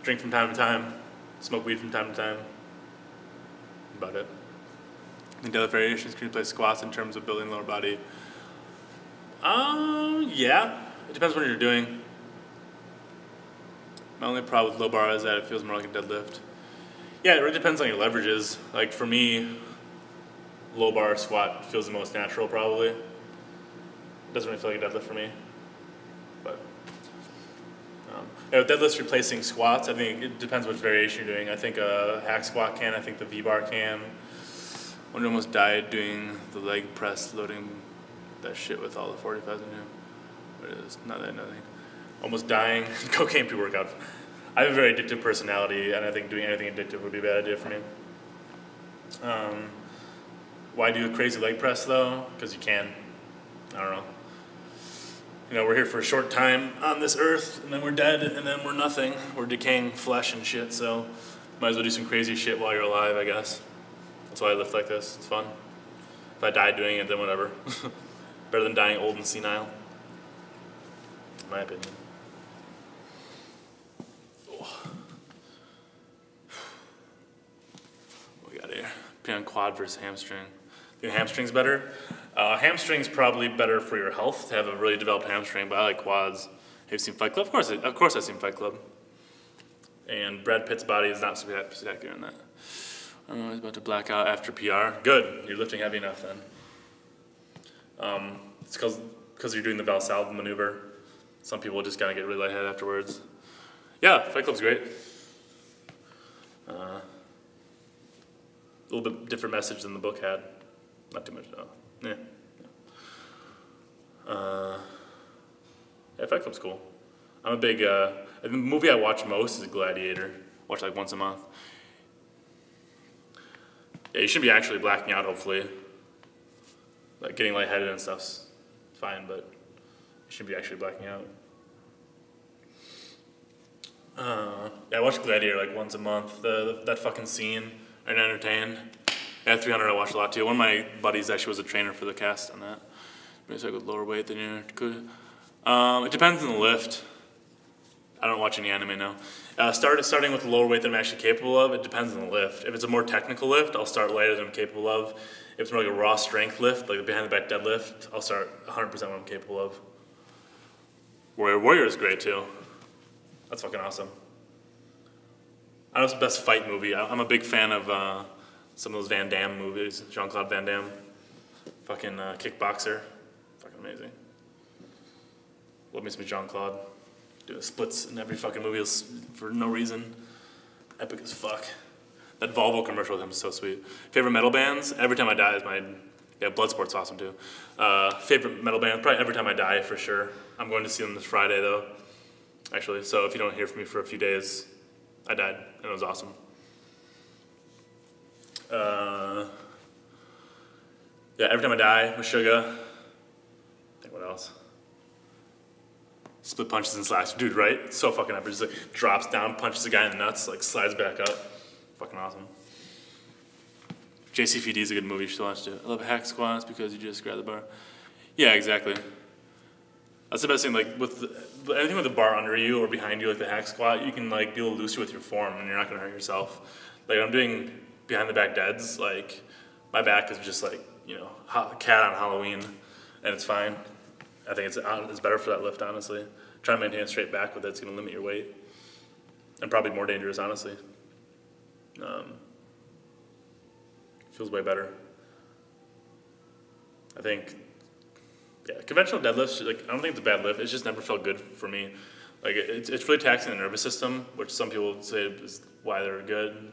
Drink from time to time, smoke weed from time to time. About it. I think the other variations can you play squats in terms of building lower body? Yeah. It depends what you're doing. My only problem with low bar is that it feels more like a deadlift. Yeah, it really depends on your leverages. Like for me, low bar squat feels the most natural probably. It doesn't really feel like a deadlift for me. But deadlifts replacing squats, I think it depends which variation you're doing. I think a hack squat can, I think the V-bar can. When I almost died doing the leg press, loading that shit with all the 45s in him. But it is not that nothing. Almost dying. Cocaine pre-workout. I have a very addictive personality, and I think doing anything addictive would be a bad idea for me. Why do a crazy leg press though? Because you can. I don't know. You know, we're here for a short time on this earth, and then we're dead, and then we're nothing. We're decaying flesh and shit, so might as well do some crazy shit while you're alive, I guess. That's why I lift like this. It's fun. If I die doing it, then whatever. Better than dying old and senile. In my opinion. Oh. What we got here? Depending on quad versus hamstring. The hamstring's better. Hamstring's probably better for your health to have a really developed hamstring, but I like quads. Have you seen Fight Club? Of course I've seen Fight Club. And Brad Pitt's body is not spectacular in that. I was about to black out after PR. Good, you're lifting heavy enough then. It's because you're doing the Valsalva maneuver. Some people just kind of get really lightheaded afterwards. Yeah, Fight Club's great. A little bit different message than the book had. Not too much, though. Yeah. Yeah, Fight Club's cool. I'm a big, the movie I watch most is Gladiator. I watch like once a month. Yeah, you should be actually blacking out, hopefully. Like getting lightheaded and stuff's fine, but you should be actually blacking out. Yeah, I watch Gladiator like once a month. That fucking scene, I'm entertained. Yeah, 300 I watch a lot too. One of my buddies actually was a trainer for the cast on that. Maybe so I go lower weight than you could. It depends on the lift. I don't watch any anime now. Starting with the lower weight that I'm actually capable of, it depends on the lift. If it's a more technical lift, I'll start lighter than I'm capable of. If it's more like a raw strength lift, like a behind the back deadlift, I'll start 100% what I'm capable of. Warrior is great too. That's fucking awesome. I know it's the best fight movie. I'm a big fan of some of those Van Damme movies. Jean-Claude Van Damme. Fucking kickboxer. Fucking amazing. Love me some Jean-Claude. Doing splits in every fucking movie for no reason. Epic as fuck. That Volvo commercial with him is so sweet. Favorite metal bands? Every Time I Die is my... Yeah, Bloodsport's awesome too. Favorite metal band? Probably Every Time I Die for sure. I'm going to see them this Friday though. Actually, so if you don't hear from me for a few days, I died and it was awesome. Yeah, Every Time I Die, Meshuggah. I think what else? Split punches and slash. Dude, right? It's so fucking epic. Just like drops down, punches the guy in the nuts, like slides back up. Fucking awesome. JCVD is a good movie, you should watch it. I love hack squats because you just grab the bar. Yeah, exactly. That's the best thing, like with anything with the bar under you or behind you, like the hack squat, you can like be a little looser with your form and you're not gonna hurt yourself. Like I'm doing behind the back deads, like my back is just like, you know, cat on Halloween and it's fine. I think it's better for that lift, honestly. Try to maintain a straight back with it, it's gonna limit your weight. and probably more dangerous, honestly. Feels way better. I think, yeah, conventional deadlifts, like, I don't think it's a bad lift. It's just never felt good for me. Like, it's really taxing the nervous system, which some people say is why they're good.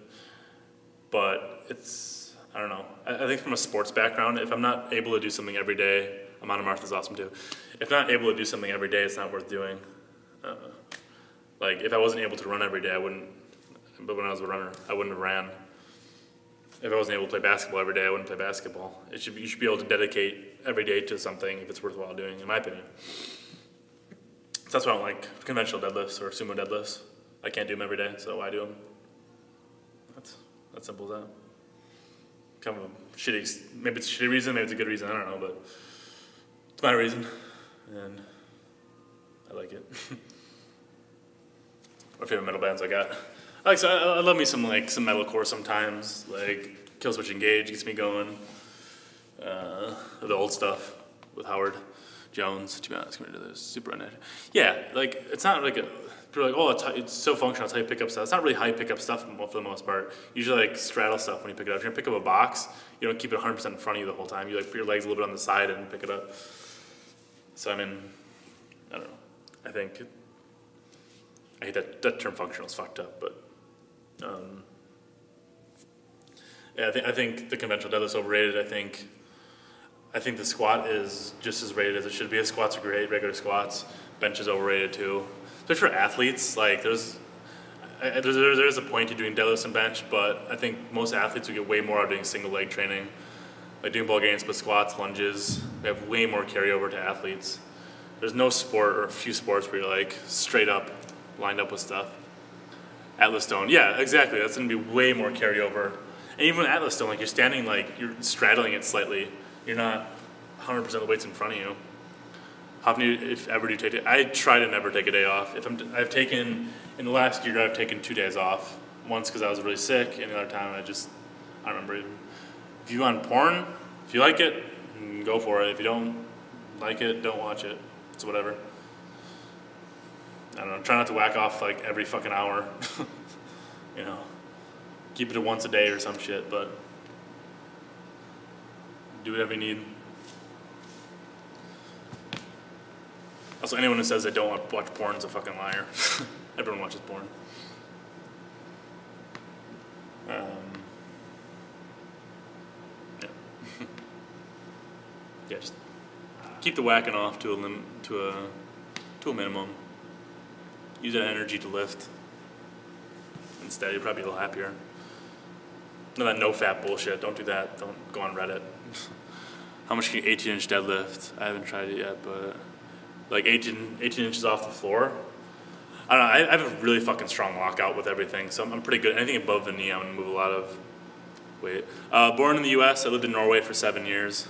But it's, I don't know. I think from a sports background, if I'm not able to do something every day, Amanda Martha's awesome too. If I'm not able to do something every day, it's not worth doing. Like, if I wasn't able to run every day, I wouldn't, but when I was a runner, I wouldn't have ran. If I wasn't able to play basketball every day, I wouldn't play basketball. You should be able to dedicate every day to something if it's worthwhile doing, in my opinion. So that's why I don't like conventional deadlifts or sumo deadlifts. I can't do them every day, so why do them? That's simple as that. Kind of a shitty, maybe it's a shitty reason, maybe it's a good reason, I don't know, but it's my reason, and I like it. What favorite metal bands I got? I love me some metalcore sometimes, like Killswitch Engage gets me going. The old stuff with Howard Jones, to be honest, compared to this super unnatural. Yeah, like it's not like people are like, oh, it's so functional, it's how you pick up stuff. It's not really how you pick up stuff for the most part. Usually like straddle stuff when you pick it up. If you're gonna pick up a box, you don't keep it 100% in front of you the whole time. You like put your legs a little bit on the side and pick it up. So I mean, I don't know. I hate that term functional is fucked up, but yeah, I think the conventional deadlift's overrated. I think the squat is just as rated as it should be. Squats are great, regular squats. Bench is overrated too, especially for athletes. Like there's a point to doing deadlifts and bench, but I think most athletes would get way more out of doing single leg training, like doing Bulgarian split squats, lunges. They have way more carryover to athletes. There's no sport or a few sports where you're like straight up lined up with stuff. Atlas stone, yeah, exactly. That's gonna be way more carryover. And even Atlas stone, like you're standing, like you're straddling it slightly. You're not 100% of the weight's in front of you. How often if ever do you take it? I try to never take a day off. I've taken, in the last year, I've taken 2 days off. Once because I was really sick, and the other time I don't remember even. If you want porn, if you like it, go for it. If you don't like it, don't watch it. It's whatever. I don't know, try not to whack off like every fucking hour. You know, keep it to once a day or some shit, but do whatever you need. Also, anyone who says they don't watch porn is a fucking liar. Everyone watches porn. Yeah. Yeah, just keep the whacking off to a minimum. Use that energy to lift. Instead, you'll probably be a little happier. None of that no-fap bullshit. Don't do that. Don't go on Reddit. How much can you 18-inch deadlift? I haven't tried it yet, but like 18 inches off the floor. I don't know. I have a really fucking strong lockout with everything, so I'm pretty good. Anything above the knee, I'm gonna move a lot of weight. Born in the U.S., I lived in Norway for 7 years,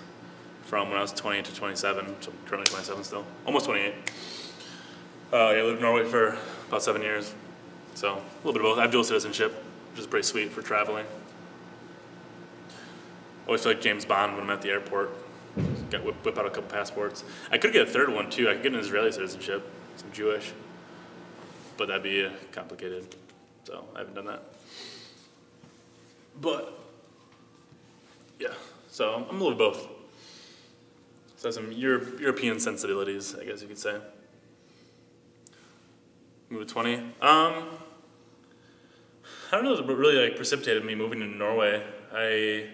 from when I was 20 to 27. So I'm currently 27 still, almost 28. Yeah, I lived in Norway for about 7 years, so a little bit of both. I have dual citizenship, which is pretty sweet for traveling. Always feel like James Bond when I'm at the airport. Whip out a couple passports. I could get a third one too. I could get an Israeli citizenship, so I'm Jewish, but that'd be complicated, so I haven't done that. But yeah, so I'm a little both. So some European sensibilities, I guess you could say. Move to 20. I don't know what really like precipitated me moving to Norway. I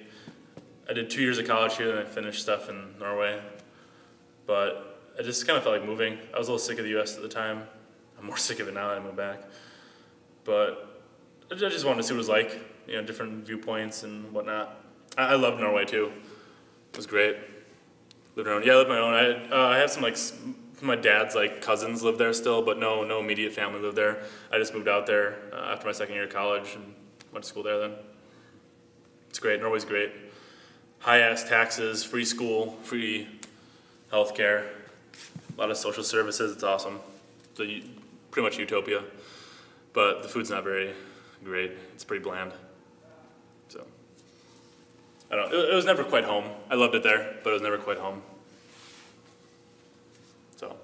did 2 years of college here, and I finished stuff in Norway. But I just kind of felt like moving. I was a little sick of the U.S. at the time. I'm more sick of it now that I moved back. But I just wanted to see what it was like, you know, different viewpoints and whatnot. I love Norway too. It was great. I lived my own. I have some like my dad's like cousins live there still, but no immediate family lived there. I just moved out there after my second year of college and went to school there then. It's great. Norway's great. High-ass taxes, free school, free healthcare, a lot of social services. It's awesome. So pretty much utopia. But the food's not very great. It's pretty bland. So I don't know. It was never quite home. I loved it there, but it was never quite home. So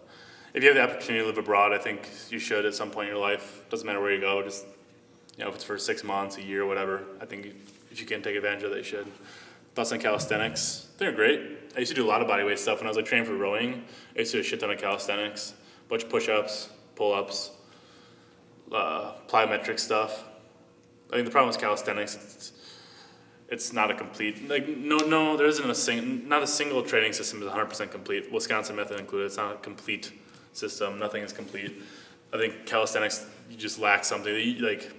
if you have the opportunity to live abroad, I think you should at some point in your life. Doesn't matter where you go, just, if it's for 6 months, a year, whatever. I think if you can take advantage of it, you should. Thoughts on calisthenics? They're great. I used to do a lot of bodyweight stuff when I was like training for rowing. I used to do a shit ton of calisthenics, bunch of push-ups, pull-ups, plyometric stuff. I think the problem with calisthenics, it's not a complete, like, no, there isn't not a single training system is 100% complete. Wisconsin method included, it's not a complete system, nothing is complete. I think calisthenics, you just lack something. Like,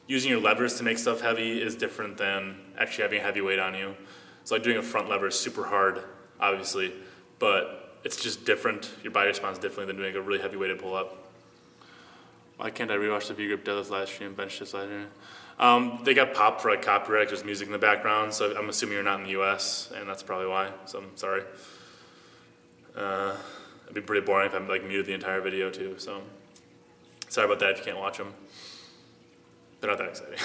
using your levers to make stuff heavy is different than actually having a heavy weight on you. It's like doing a front lever is super hard, obviously, but it's just different. Your body responds differently than doing a really heavy weighted pull-up. Why can't I rewatch the V-grip deadlift live stream, bench test live stream? They got popped for like copyright, there's music in the background, so I'm assuming you're not in the US, and that's probably why, so I'm sorry. It'd be pretty boring if I'm like muted the entire video too, so sorry about that if you can't watch them. They're not that exciting.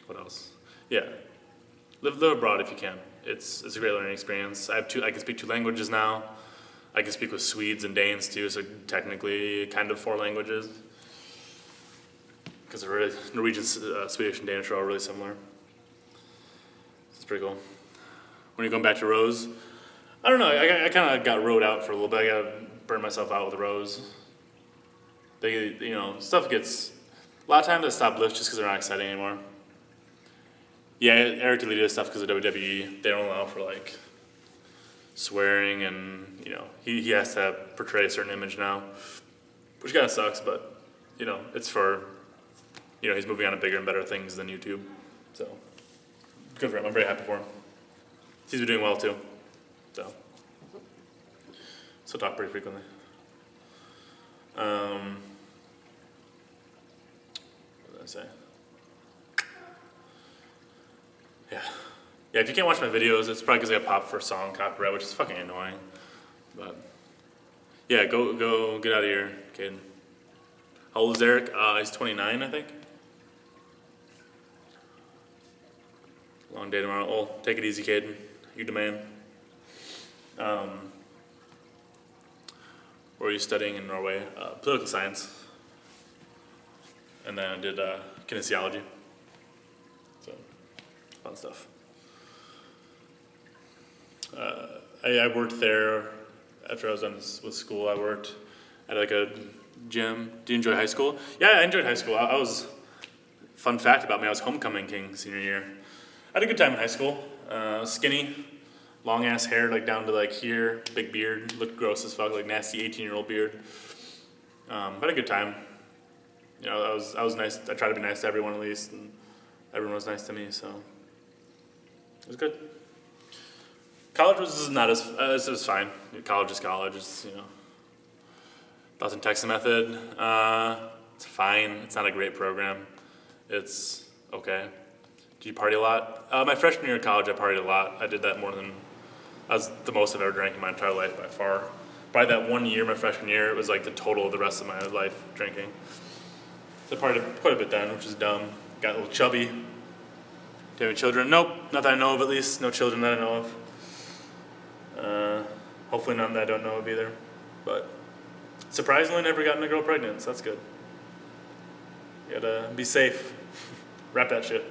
What else? Yeah, live abroad if you can. It's a great learning experience. I can speak 2 languages now. I can speak with Swedes and Danes too, so technically kind of 4 languages. Because Norwegian, Swedish, and Danish are all really similar. It's pretty cool. When you're going back to rows, I don't know, I kind of got rowed out for a little bit. I got to burn myself out with rows. Stuff gets, a lot of times I stop lifts just because they're not exciting anymore. Yeah, Eric deleted his stuff because of WWE. They don't allow for like swearing and, he has to portray a certain image now, which kind of sucks, but, it's for, he's moving on to bigger and better things than YouTube, so good for him. I'm very happy for him. He's been doing well too, so talk pretty frequently. What did I say? Yeah, if you can't watch my videos, it's probably because I got popped for song copyright, which is fucking annoying. But yeah, go get out of here, kid. How old is Eric? He's 29, I think. Long day tomorrow. Oh, take it easy, kid. You the man. Where are you studying in Norway? Political science. And then I did kinesiology. So, fun stuff. I worked there after I was done with school. I worked at like a gym. Did you enjoy high school? Yeah, I enjoyed high school. Fun fact about me, I was homecoming king senior year. I had a good time in high school. Skinny, long ass hair like down to like here, big beard, looked gross as fuck, like nasty 18-year-old beard. Had a good time. I was nice. I tried to be nice to everyone at least, and everyone was nice to me, so it was good. College was not as, it was fine. College is college. It's, thoughts on Texas method. It's fine. It's not a great program. It's okay. Do you party a lot? My freshman year of college, I partied a lot. I did that that was the most I've ever drank in my entire life by far. Probably that 1 year, my freshman year, it was like the total of the rest of my life drinking. So I partied quite a bit then, which is dumb. Got a little chubby. Do you have any children? Nope, not that I know of at least. No children that I know of. Hopefully none that I don't know of either. But surprisingly, never gotten a girl pregnant, so that's good. You gotta be safe. Wrap that shit.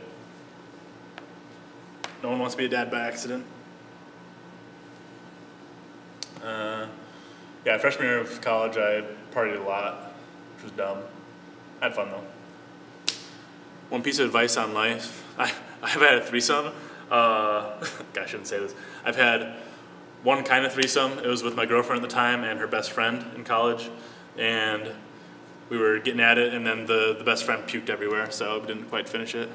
No one wants to be a dad by accident. Yeah, freshman year of college, I partied a lot, which was dumb. I had fun though. One piece of advice on life. I've had a threesome. God, I shouldn't say this. I've had one kind of threesome. It was with my girlfriend at the time and her best friend in college. And we were getting at it, and then the best friend puked everywhere, so we didn't quite finish it.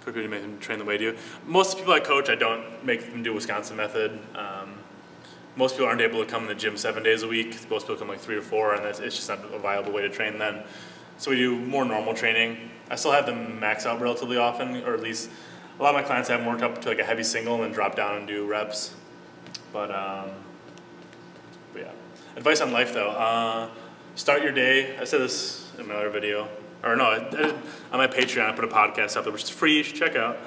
Could really make them train the way I do. Most people I coach, I don't make them do Wisconsin method. Most people aren't able to come in the gym 7 days a week. Most people come like 3 or 4, and it's just not a viable way to train then. So we do more normal training. I still have them max out relatively often, or at least a lot of my clients have them worked up to like a heavy single and then drop down and do reps. But yeah. Advice on life though. Start your day. I said this in my other video. Or no, I did, on my Patreon I put a podcast up there, which is free, you should check out.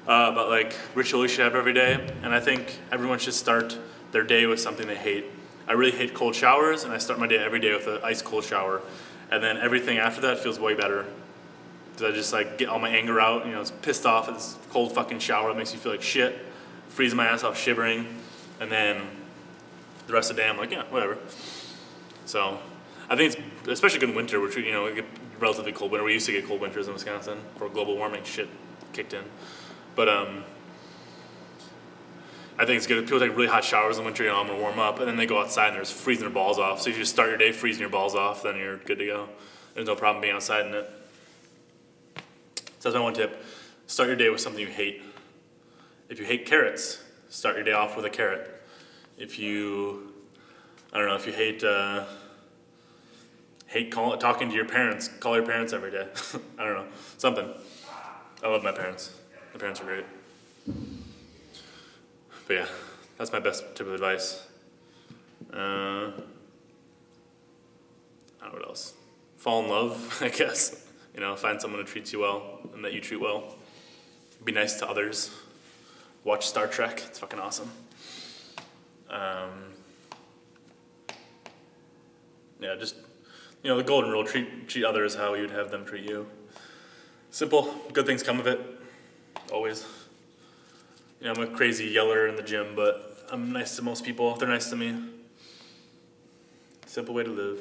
About like ritual you should have every day. And I think everyone should start their day with something they hate. I really hate cold showers, and I start my day every day with an ice cold shower. And then everything after that feels way better. Because I just like get all my anger out, you know, it's pissed off at this cold fucking shower that makes you feel like shit, freezing my ass off, shivering, and then the rest of the day I'm like, yeah, whatever. So I think it's especially good in winter, which, you know, we get relatively cold winter. We used to get cold winters in Wisconsin before global warming shit kicked in. But I think it's good. People take really hot showers in winter, you know, I'm gonna warm up, and then they go outside and they're just freezing their balls off. So if you just start your day freezing your balls off, then you're good to go. There's no problem being outside in it. So that's my one tip. Start your day with something you hate. If you hate carrots, start your day off with a carrot. If you, I don't know, if you hate talking to your parents, call your parents every day. I don't know, something. I love my parents. My parents are great. But yeah, that's my best tip of advice. I don't know what else. Fall in love, I guess. You know, find someone who treats you well and that you treat well. Be nice to others. Watch Star Trek, it's fucking awesome. Yeah, just, you know, the golden rule, treat others how you would have them treat you. Simple, good things come of it, always. You know, I'm a crazy yeller in the gym, but I'm nice to most people if they're nice to me. Simple way to live.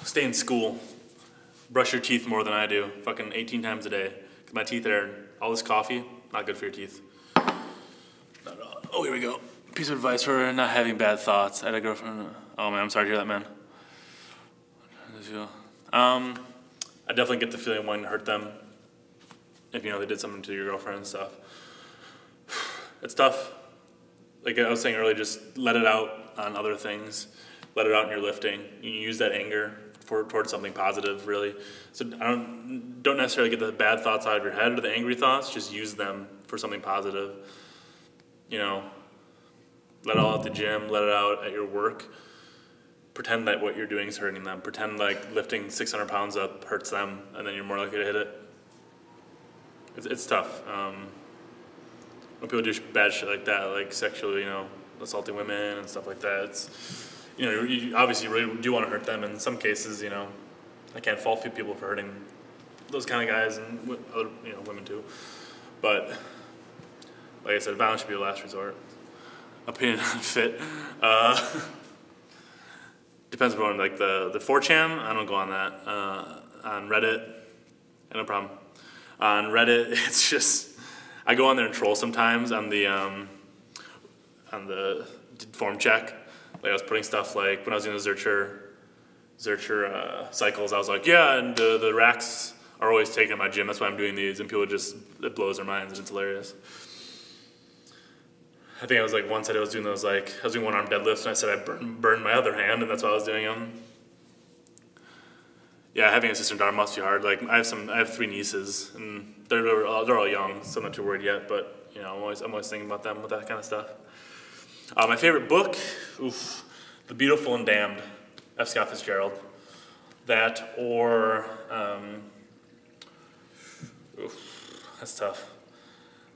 Stay in school. Brush your teeth more than I do. Fucking 18 times a day. Cause my teeth are, all this coffee, not good for your teeth. Not at all. Oh, here we go. Piece of advice for not having bad thoughts. I had a girlfriend. Oh man, I'm sorry to hear that, man. I definitely get the feeling wanting to hurt them. If you know they did something to your girlfriend and stuff. It's tough. Like I was saying earlier, just let it out on other things. Let it out in your lifting. You use that anger towards something positive, really. So don't necessarily get the bad thoughts out of your head or the angry thoughts. Just use them for something positive. You know, let it all out at the gym. Let it out at your work. Pretend that what you're doing is hurting them. Pretend like lifting 600 pounds up hurts them, and then you're more likely to hit it. It's tough. When people do bad shit like that, like sexually, you know, assaulting women and stuff like that, it's, you know, you obviously really do want to hurt them. In some cases, you know, I can't fault people for hurting those kind of guys and other, you know, women too. But like I said, violence should be a last resort. Opinion on fit. Depends on like the 4chan. I don't go on that. On Reddit, no problem. On Reddit, it's just I go on there and troll sometimes on the form check. Like I was putting stuff like when I was doing the Zercher cycles, I was like, yeah, and the racks are always taken at my gym. That's why I'm doing these, and people just it blows their minds and it's hilarious. I think I was like once I was doing those like I was doing one arm deadlifts and I said I burned my other hand and that's why I was doing them. Yeah, having a sister and daughter must be hard. Like I have 3 nieces and they're all young, so I'm not too worried yet. But you know, I'm always thinking about them with that kind of stuff. My favorite book, The Beautiful and Damned, F. Scott Fitzgerald. That or that's tough.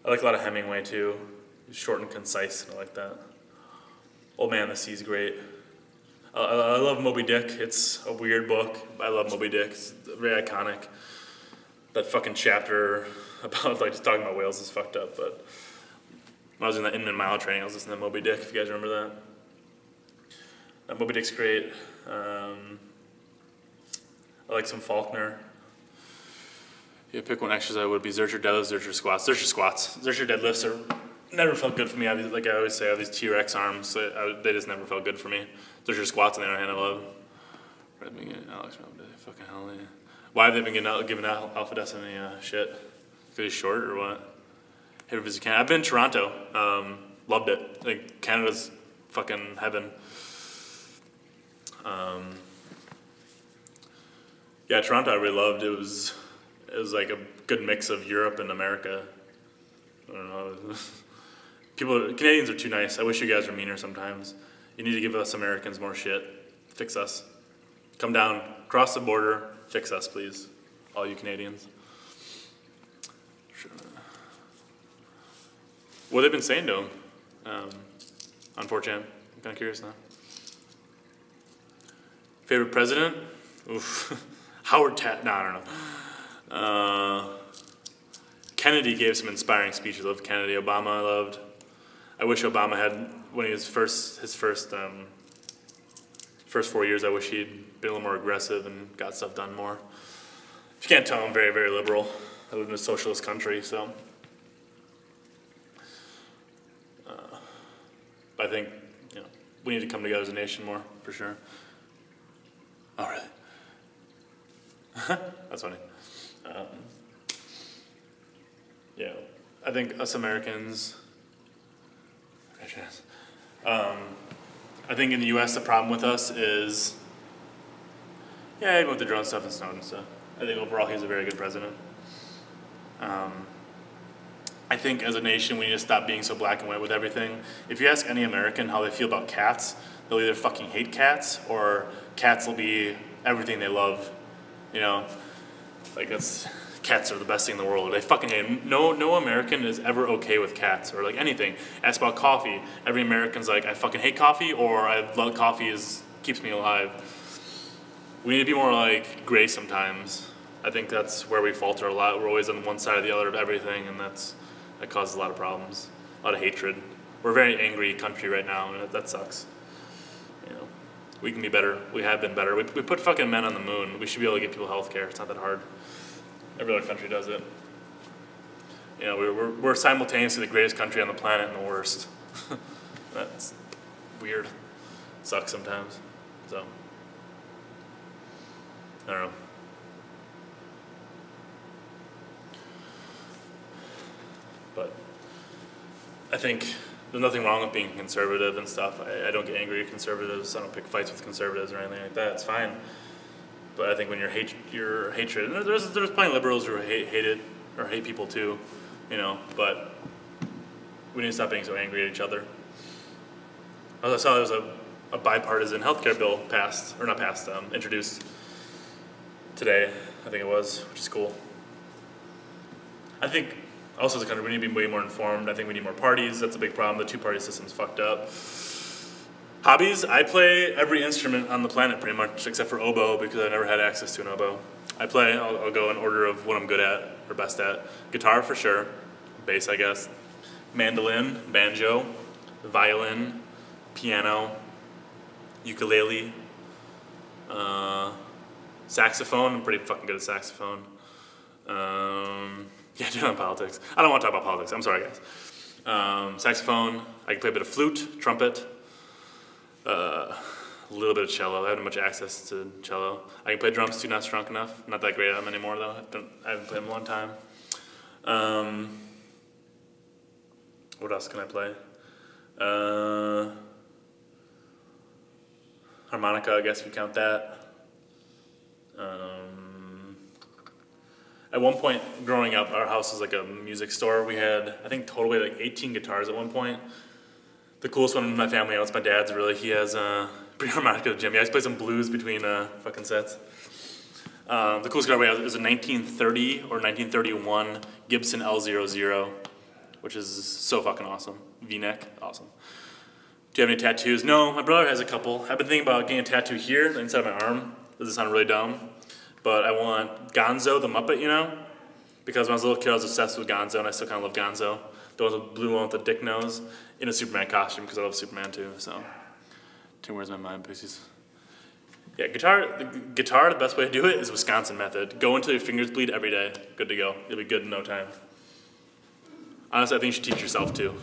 I like a lot of Hemingway too. Short and concise, and I like that. Old Man and the Sea's great. I love Moby Dick. It's a weird book. I love Moby Dick. It's very iconic. That fucking chapter about like just talking about whales is fucked up. But when I was in that Inman Mile training, I was listening to Moby Dick. If you guys remember that. Moby Dick's great. I like some Faulkner. Yeah, pick one exercise would be Zercher deadlifts, Zercher squats. Zercher squats. Zercher deadlifts are never felt good for me. Like I always say, I have these T-Rex arms. So they just never felt good for me. Zercher squats on the other hand, I love. Alex, fucking hell yeah. Why have they been giving out Alpha Des any shit? Because he's short or what? Hey, visit Canada. I've been in Toronto. Loved it. Like Canada's fucking heaven. Yeah, Toronto I really loved. It was like a good mix of Europe and America. I don't know. Canadians are too nice. I wish you guys were meaner sometimes. You need to give us Americans more shit. Fix us. Come down, cross the border, fix us, please. All you Canadians. What they've been saying to him on 4chan. I'm kind of curious now. Favorite president? Oof. Howard Taft. No, I don't know. Kennedy gave some inspiring speeches. I love Kennedy. Obama I loved. I wish Obama had, when he was his first 4 years, I wish he'd been a little more aggressive and got stuff done more. If you can't tell, I'm very, very liberal. I live in a socialist country, so. But I think, you know, we need to come together as a nation more, for sure. Oh, really? That's funny. Yeah, I think us Americans, I think in the U.S. the problem with us is, yeah, even with the drone stuff and Snowden stuff, I think overall he's a very good president. I think as a nation we need to stop being so black and white with everything. If you ask any American how they feel about cats, they'll either fucking hate cats or cats will be everything they love. You know, like cats are the best thing in the world. They fucking hate them. No American is ever okay with cats or like anything. Ask about coffee. Every American's like, I fucking hate coffee, or I love coffee keeps me alive. We need to be more like gray sometimes. I think that's where we falter a lot. We're always on one side or the other of everything, and that causes a lot of problems, a lot of hatred. We're a very angry country right now, and that sucks. You know, we can be better. We have been better. We put fucking men on the moon. We should be able to get people health care. It's not that hard. Every other country does it. You know, we're simultaneously the greatest country on the planet and the worst. That's weird. Sucks sometimes. So, I don't know. But I think there's nothing wrong with being conservative and stuff. I don't get angry at conservatives. I don't pick fights with conservatives or anything like that. It's fine. But I think when your hatred, and there's plenty of liberals who hate it or hate people too, you know. But we need to stop being so angry at each other. As I saw, there was a bipartisan healthcare bill introduced today. I think it was, which is cool. I think. Also, as a country, we need to be way more informed. I think we need more parties. That's a big problem. The two-party system's fucked up. Hobbies, I play every instrument on the planet pretty much, except for oboe, because I never had access to an oboe. I'll go in order of what I'm good at, or best at. Guitar, for sure. Bass, I guess. Mandolin, banjo, violin, piano, ukulele, saxophone. I'm pretty fucking good at saxophone. Yeah, doing politics. I don't want to talk about politics. I'm sorry, guys. Saxophone. I can play a bit of flute, trumpet, a little bit of cello. I haven't much access to cello. I can play drums too, not strong enough. Not that great at them anymore, though. I haven't played them in a long time. What else can I play? Harmonica, I guess if you count that. At one point, growing up, our house was like a music store. We had, I think, totally like 18 guitars at one point. The coolest one in my family, it's my dad's really. He has a pretty harmonica at the gym. He always plays some blues between fucking sets. The coolest guitar we had is a 1930 or 1931 Gibson L00, which is so fucking awesome. V-neck, awesome. Do you have any tattoos? No, my brother has a couple. I've been thinking about getting a tattoo here, inside my arm. Does this sound really dumb? But I want Gonzo the Muppet, you know? Because when I was a little kid, I was obsessed with Gonzo, and I still kind of love Gonzo. The one with the blue one with the dick nose, in a Superman costume, because I love Superman too, so. Where's my mind, Pussies? Yeah, guitar, the best way to do it is Wisconsin method. Go until your fingers bleed every day. Good to go. You'll be good in no time. Honestly, I think you should teach yourself too.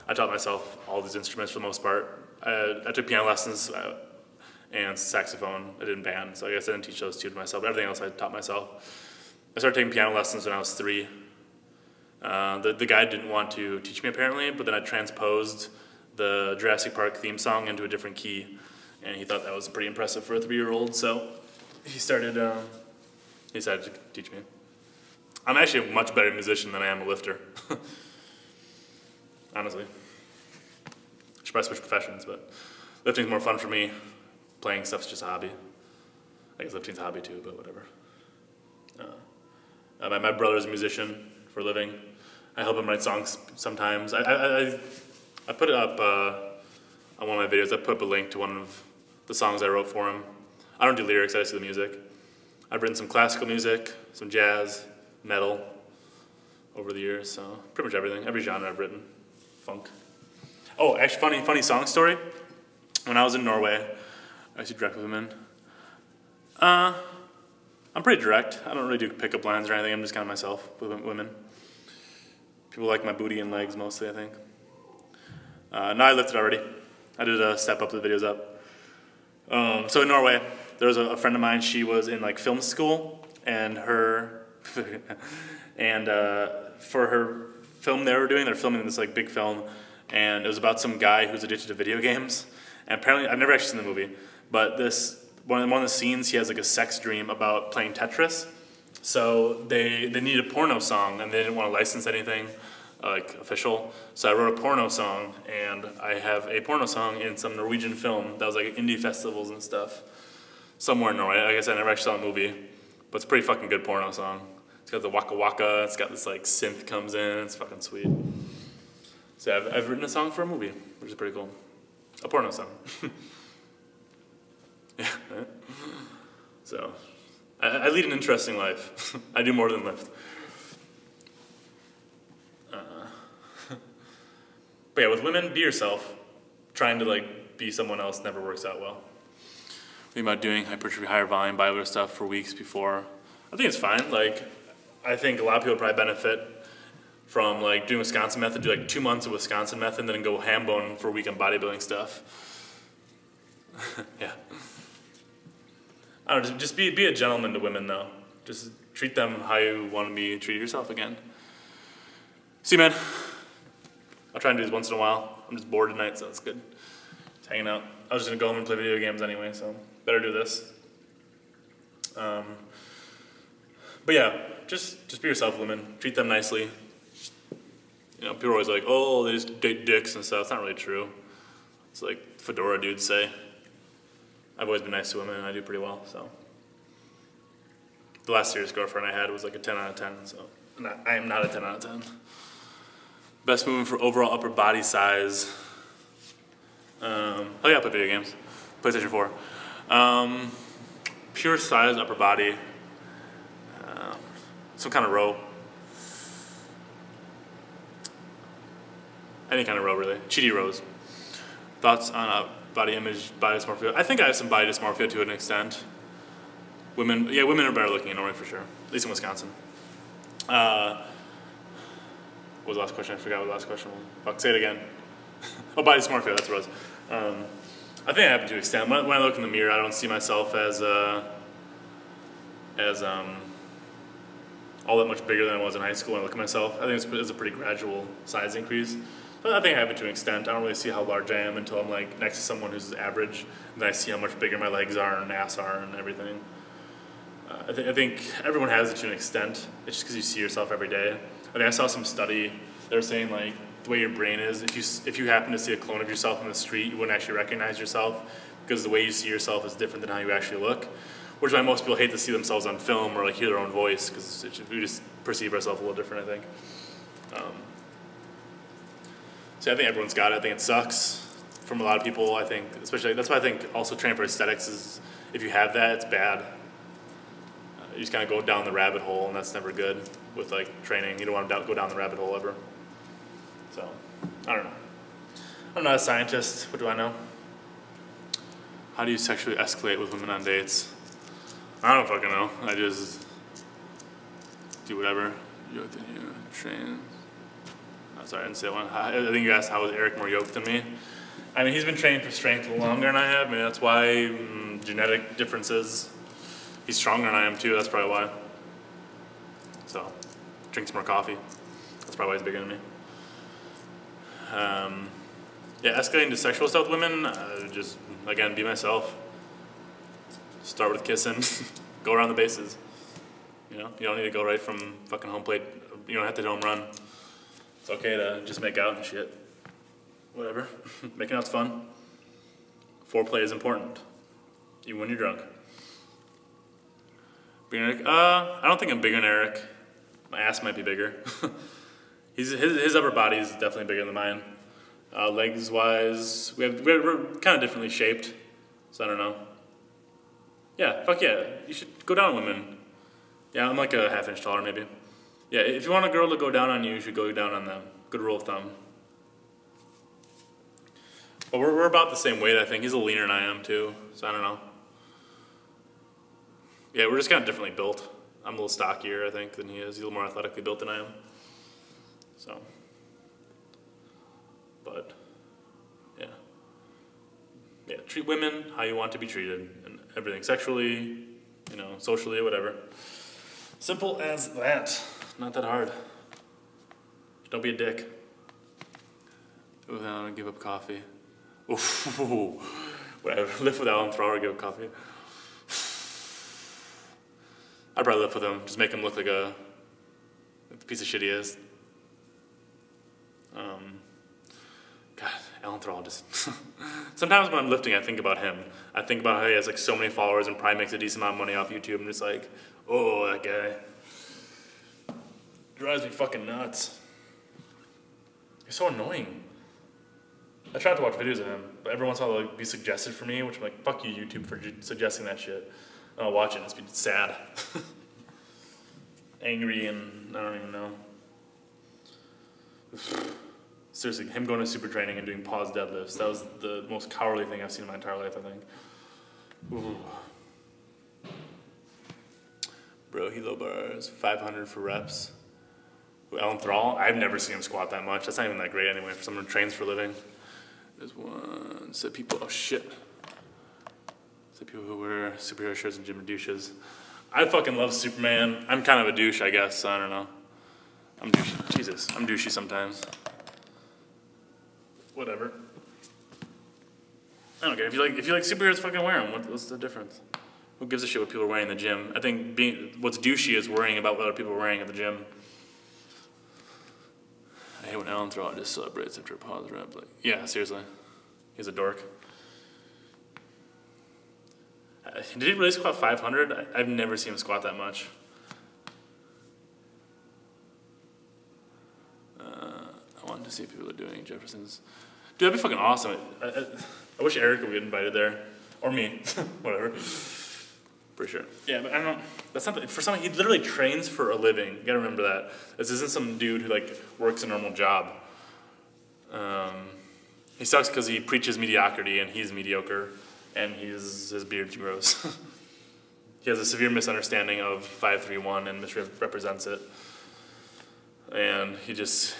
I taught myself all these instruments for the most part. I took piano lessons, and saxophone. I did in band, so I guess I didn't teach those two to myself. But everything else I taught myself. I started taking piano lessons when I was 3. The guy didn't want to teach me apparently, but then I transposed the Jurassic Park theme song into a different key, and he thought that was pretty impressive for a 3-year-old. So he decided to teach me. I'm actually a much better musician than I am a lifter. Honestly, I should probably switch professions, but lifting's more fun for me. Playing stuff's just a hobby. I guess lifting's a hobby too, but whatever. My brother's a musician for a living. I help him write songs sometimes. I put it up on one of my videos. I put up a link to one of the songs I wrote for him. I don't do lyrics, I just do the music. I've written some classical music, some jazz, metal over the years, so pretty much everything, every genre I've written. Funk. Oh, actually, funny song story. When I was in Norway, I used to direct with women. I'm pretty direct. I don't really do pickup lines or anything. I'm just kind of myself with women. People like my booty and legs mostly, I think. No, I lifted already. I did a step up, the videos up. So in Norway, there was a friend of mine. She was in like film school, and her and for her film they were doing, they're filming this like big film, and it was about some guy who's addicted to video games. And apparently, I've never actually seen the movie, but one of the scenes, he has like a sex dream about playing Tetris. So they needed a porno song, and they didn't want to license anything like official. So I wrote a porno song, and I have a porno song in some Norwegian film that was like indie festivals and stuff somewhere in Norway. I guess I never actually saw the movie, but it's a pretty fucking good porno song. It's got the waka waka. It's got this like synth comes in. It's fucking sweet. So yeah, I've written a song for a movie, which is pretty cool. A porno song. Yeah. Right? So I lead an interesting life. I do more than lift. But yeah, with women, be yourself. Trying to like be someone else never works out well. Thinking about doing hypertrophy, higher volume, bodybuilder stuff for weeks before. I think it's fine. Like, I think a lot of people probably benefit from like doing Wisconsin method, do like 2 months of Wisconsin method, and then go ham bone for a week on bodybuilding stuff. Yeah. I don't know, just be a gentleman to women though. Just treat them how you want to be treated yourself again. See, man. I'll try and do this once in a while. I'm just bored tonight, so it's good. Just hanging out. I was just gonna go home and play video games anyway, so better do this. But yeah, just be yourself, women. Treat them nicely. You know, people are always like, oh, they just date dicks and stuff. It's not really true. It's like fedora dudes say. I've always been nice to women, and I do pretty well, so. The last serious girlfriend I had was like a 10 out of 10, so I am not a 10 out of 10. Best movement for overall upper body size. Oh yeah, I play video games. PlayStation 4. Pure size upper body. Some kind of row. Any kind of row, really. Cheaty rows. Thoughts on body image, body dysmorphia? I think I have some body dysmorphia to an extent. Women are better looking in Norway for sure. At least in Wisconsin. What was the last question? I forgot what the last question was. Fuck, say it again. Oh, body dysmorphia, that's what it was. I think I have to an extent. When I look in the mirror, I don't see myself as all that much bigger than I was in high school when I look at myself. I think it's a pretty gradual size increase. But I think I have it to an extent. I don't really see how large I am until I'm like next to someone who's average, and then I see how much bigger my legs are and ass are and everything. I think everyone has it to an extent. It's just because you see yourself every day. I think I saw some study. They were saying like the way your brain is. If you happen to see a clone of yourself in the street, you wouldn't actually recognize yourself because the way you see yourself is different than how you actually look. Which is why most people hate to see themselves on film or like hear their own voice because we just perceive ourselves a little different. I think. So I think everyone's got it. I think it sucks from a lot of people. I think, especially that's why I think also training for aesthetics is if you have that, it's bad. You just kind of go down the rabbit hole, and that's never good with like training. You don't want to go down the rabbit hole ever. So I don't know. I'm not a scientist. What do I know? How do you sexually escalate with women on dates? I don't fucking know. I just do whatever. Yoked than you, train. Oh, sorry, I didn't say that one. I think you asked how was Eric more yoked than me. I mean, he's been training for strength longer than I have. I mean, that's why genetic differences. He's stronger than I am too. That's probably why. So, drink some more coffee. That's probably why he's bigger than me. Yeah, escalating to sexual stuff with women. Just again, be myself. Start with kissing. Go around the bases. You know, you don't need to go right from fucking home plate. You don't have to hit home run. It's okay to just make out and shit. Whatever. Making out's fun. Foreplay is important. Even when you're drunk. Bigger than Eric? I don't think I'm bigger than Eric. My ass might be bigger. His upper body is definitely bigger than mine. Legs wise, we're kind of differently shaped, so I don't know. Yeah, fuck yeah, you should go down on women. Yeah, I'm like a ½ inch taller maybe. Yeah, if you want a girl to go down on you, you should go down on them. Good rule of thumb. But we're about the same weight, I think. He's a little leaner than I am too, so I don't know. Yeah, we're just kind of differently built. I'm a little stockier, I think, than he is. He's a little more athletically built than I am. So, but, yeah. Yeah, treat women how you want to be treated, and everything, sexually, you know, socially, whatever. Simple as that. Not that hard. Don't be a dick. Oh, I don't give up coffee. Ooh, would I lift with Alan Thrower or give up coffee? I'd probably lift with him, just make him look like a piece of shit he is. God, Alan Thrall just... Sometimes when I'm lifting, I think about him. I think about how he has like so many followers and probably makes a decent amount of money off YouTube. I'm just like, oh, that guy. Drives me fucking nuts. He's so annoying. I tried to watch videos of him, but every once in a while they'll be suggested for me, which I'm like, fuck you, YouTube, for suggesting that shit. I'll watch it and it's been sad. Angry and I don't even know. Seriously, him going to super training and doing pause deadlifts, that was the most cowardly thing I've seen in my entire life, I think. Ooh. Bro, he low bars 500 for reps. Alan Thrall, I've never seen him squat that much. That's not even that great anyway for someone who trains for a living. There's one, said people, oh shit. Said people who wear superhero shirts and gym are douches. I fucking love Superman. I'm kind of a douche, I guess, so I don't know. I'm douchey, Jesus, I'm douchey sometimes. Whatever. I don't care, if you like superheroes, fucking wear them. What's the difference? Who gives a shit what people are wearing in the gym? I think what's douchey is worrying about what other people are wearing at the gym. I hate when Alan Throw just celebrates after a pause rep. Like, yeah, seriously. He's a dork. Did he really squat 500? I've never seen him squat that much. I wanted to see if people are doing Jefferson's. Dude, that'd be fucking awesome. I wish Eric would get invited there. Or me. Whatever. Pretty sure. Yeah, but I don't know. That's not for someone. He literally trains for a living. You gotta remember that. This isn't some dude who like works a normal job. He sucks because he preaches mediocrity and he's mediocre, and his beard's gross. He has a severe misunderstanding of 531 and misrepresents it. And he does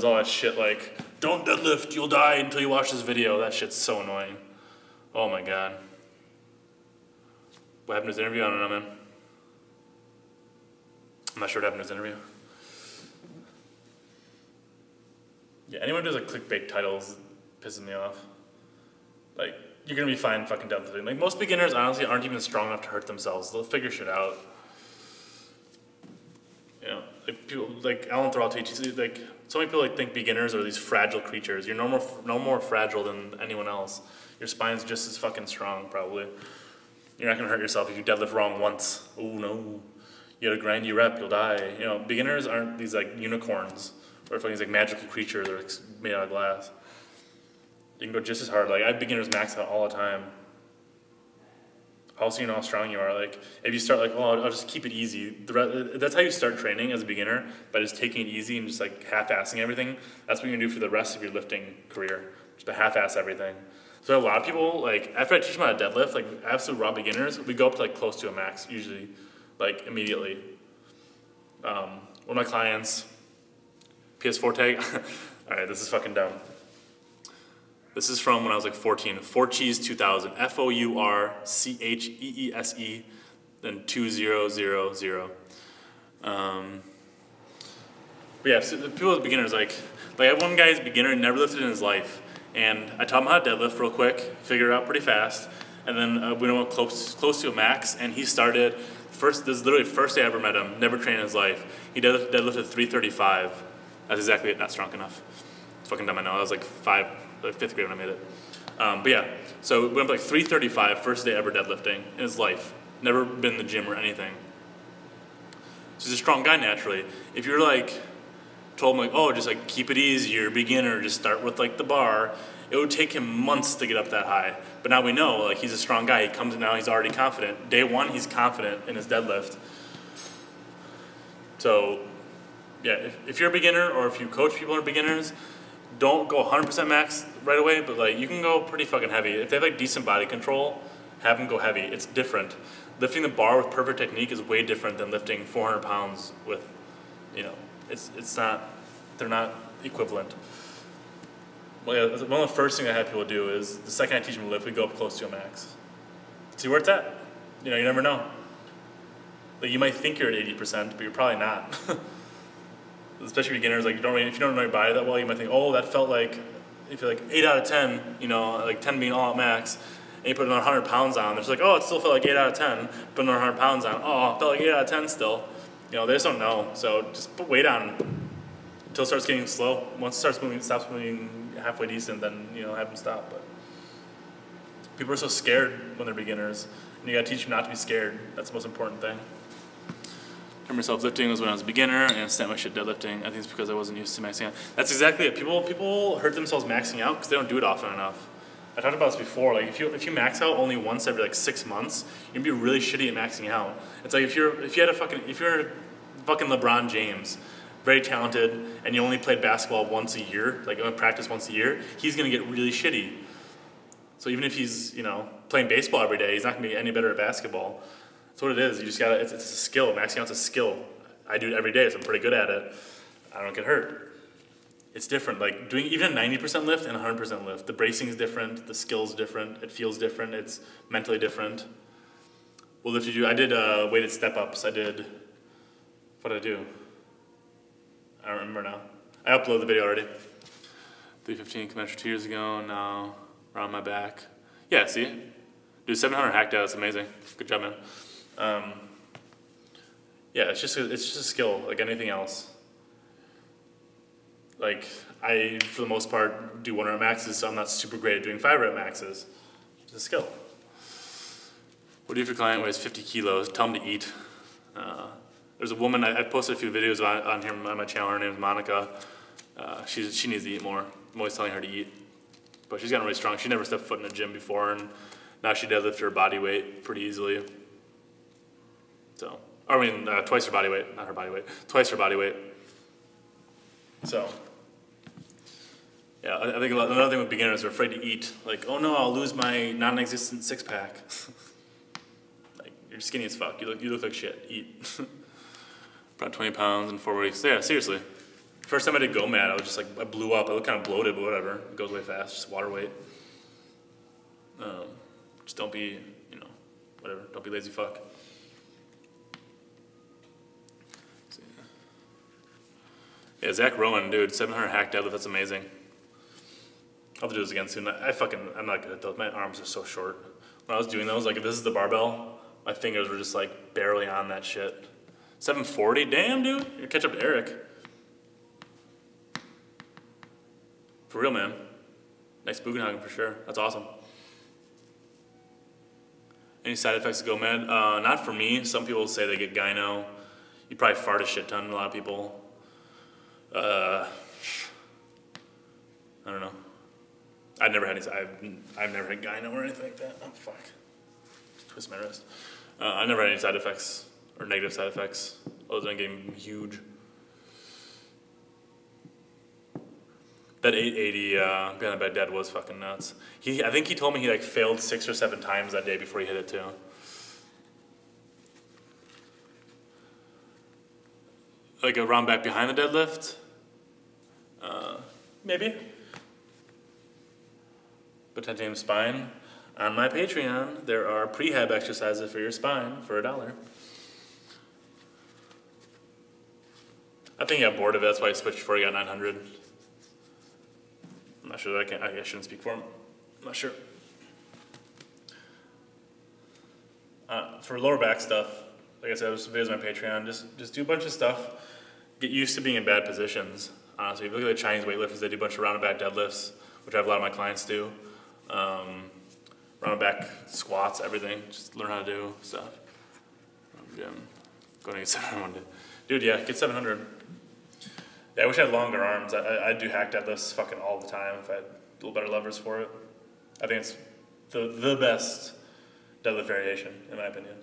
all that shit like, don't deadlift, you'll die until you watch this video. That shit's so annoying. Oh my god. What happened to his interview? I don't know, man. I'm not sure what happened to his interview. Yeah, anyone who does like clickbait titles pisses me off. Like, you're gonna be fine fucking deadlifting. Like, most beginners honestly aren't even strong enough to hurt themselves. They'll figure shit out. You know, like people like Alan Thorall teaches, like so many people like think beginners are these fragile creatures. You're no more fragile than anyone else. Your spine's just as fucking strong, probably. You're not gonna hurt yourself if you deadlift wrong once. Oh no, you gotta grind your rep, you'll die. You know, beginners aren't these like unicorns or fucking these like magical creatures that are made out of glass. You can go just as hard. Like I have beginners max out all the time. Also, you know how strong you are. Like if you start like, oh, I'll just keep it easy. That's how you start training as a beginner, by just taking it easy and just like half-assing everything. That's what you're gonna do for the rest of your lifting career. Just to half-ass everything. So a lot of people, like after I teach them how to deadlift, like absolute raw beginners, we go up to like close to a max usually, like immediately. One of my clients, PS4 tag. All right, this is fucking dumb. This is from when I was like 14. Forcheese 2000. FOURCHEESE. Then 2000. But yeah, so the people as beginners, like I have one guy's beginner, never lifted in his life. And I taught him how to deadlift real quick, figured it out pretty fast. And then we went close to a max, and he started, this is literally the first day I ever met him, never trained in his life. He deadlifted 335. That's exactly it, not strong enough. It's fucking dumb, I know. I was like fifth grade when I made it. But yeah, so we went up like 335, first day ever deadlifting in his life. Never been in the gym or anything. So he's a strong guy naturally. If you're like, told him like, oh, just like keep it easy, you're a beginner, just start with like the bar, it would take him months to get up that high. But now we know, like, he's a strong guy. He comes in now, he's already confident. Day one, he's confident in his deadlift. So, yeah, if you're a beginner or if you coach people who are beginners, don't go 100% max right away, but like you can go pretty fucking heavy. If they have like decent body control, have them go heavy. It's different. Lifting the bar with perfect technique is way different than lifting 400 pounds with, you know, it's not, they're not equivalent. Well, yeah, one of the first things I had people do is the second I teach them to lift, we go up close to a max. See where it's at. You know, you never know. Like you might think you're at 80%, but you're probably not. Especially beginners, like if you don't know your body that well, you might think, oh, that felt like, if you're like 8 out of 10, you know, like 10 being all at max, and you put another 100 pounds on, it's like, oh, it still felt like 8 out of 10, put another 100 pounds on, oh, it felt like 8 out of 10 still. You know, they just don't know, so just put weight on until it starts getting slow. Once it starts moving, stops moving halfway decent, then, you know, have them stop. But people are so scared when they're beginners, and you gotta teach them not to be scared. That's the most important thing. I remember self-lifting was when I was a beginner, and I snapped my shit deadlifting. I think it's because I wasn't used to maxing out. That's exactly it. People hurt themselves maxing out because they don't do it often enough. I talked about this before. Like if you max out only once every like 6 months, you're gonna be really shitty at maxing out. It's like if you're fucking LeBron James, very talented, and you only played basketball once a year, like only practice once a year, he's gonna get really shitty. So even if he's, you know, playing baseball every day, he's not gonna be any better at basketball. That's what it is. You just gotta, it's a skill. Maxing out's a skill. I do it every day, so I'm pretty good at it. I don't get hurt. It's different. Like doing even a 90% lift and a 100% lift. The bracing is different. The skill's different. It feels different. It's mentally different. What lift did you do? I did weighted step ups. What did I do? I don't remember now. I uploaded the video already. 315 commenced 2 years ago. Now around my back. Yeah, see? Dude, 700 hacked out. That's amazing. Good job, man. Yeah, it's just a skill, like anything else. Like I, for the most part, do 1 rep maxes, so I'm not super great at doing 5 rep maxes. It's a skill. What do you do if your client weighs 50 kilos? Tell them to eat. There's a woman, I posted a few videos on here on my channel. Her name is Monica. She needs to eat more. I'm always telling her to eat. But she's gotten really strong. She never stepped foot in a gym before, and now she deadlifts her body weight pretty easily. So, I mean, twice her body weight, not her body weight, twice her body weight. So, yeah, I think another thing with beginners, they're afraid to eat. Like, oh no, I'll lose my non-existent six-pack. Like, you're skinny as fuck. You look like shit. Eat. About 20 pounds in 4 weeks. Yeah, seriously. First time I did GoMad, I was just like, I blew up. I looked kind of bloated, but whatever. It goes way fast. Just water weight. Just don't be, you know, whatever. Don't be lazy fuck. Yeah, Zach Rowan, dude, 700 hack deadlift, that's amazing. I'll have to do this again soon. I'm not good at those. My arms are so short. When I was doing those, like if this is the barbell, my fingers were just like barely on that shit. 740, damn dude, you're catch up to Eric. For real, man. Nice Bugenhagen for sure. That's awesome. Any side effects of GoMed? Not for me. Some people say they get gyno. You probably fart a shit ton, a lot of people. I don't know. I've never had gyno or anything like that. Oh fuck. Just twist my wrist. I never had any side effects or negative side effects other than getting huge. That 880 behind the bed dead was fucking nuts. I think he told me he like failed 6 or 7 times that day before he hit it too. Like a round back behind the deadlift? Maybe. But titanium spine. On my Patreon, there are prehab exercises for your spine for $1. I think he got bored of it, that's why he switched before he got 900. I'm not sure that I shouldn't speak for him. I'm not sure. For lower back stuff, like I said, there's videos on my Patreon. Just do a bunch of stuff. Get used to being in bad positions. Honestly, if you look at the Chinese weightlifters, they do a bunch of rounded back deadlifts, which I have a lot of my clients do. Rounded back squats, everything. Just learn how to do stuff. Gym. Going to get 7 one day. Dude, yeah, get 700. Yeah, I wish I had longer arms. I'd do hack deadlifts fucking all the time if I had a little better levers for it. I think it's the best deadlift variation, in my opinion.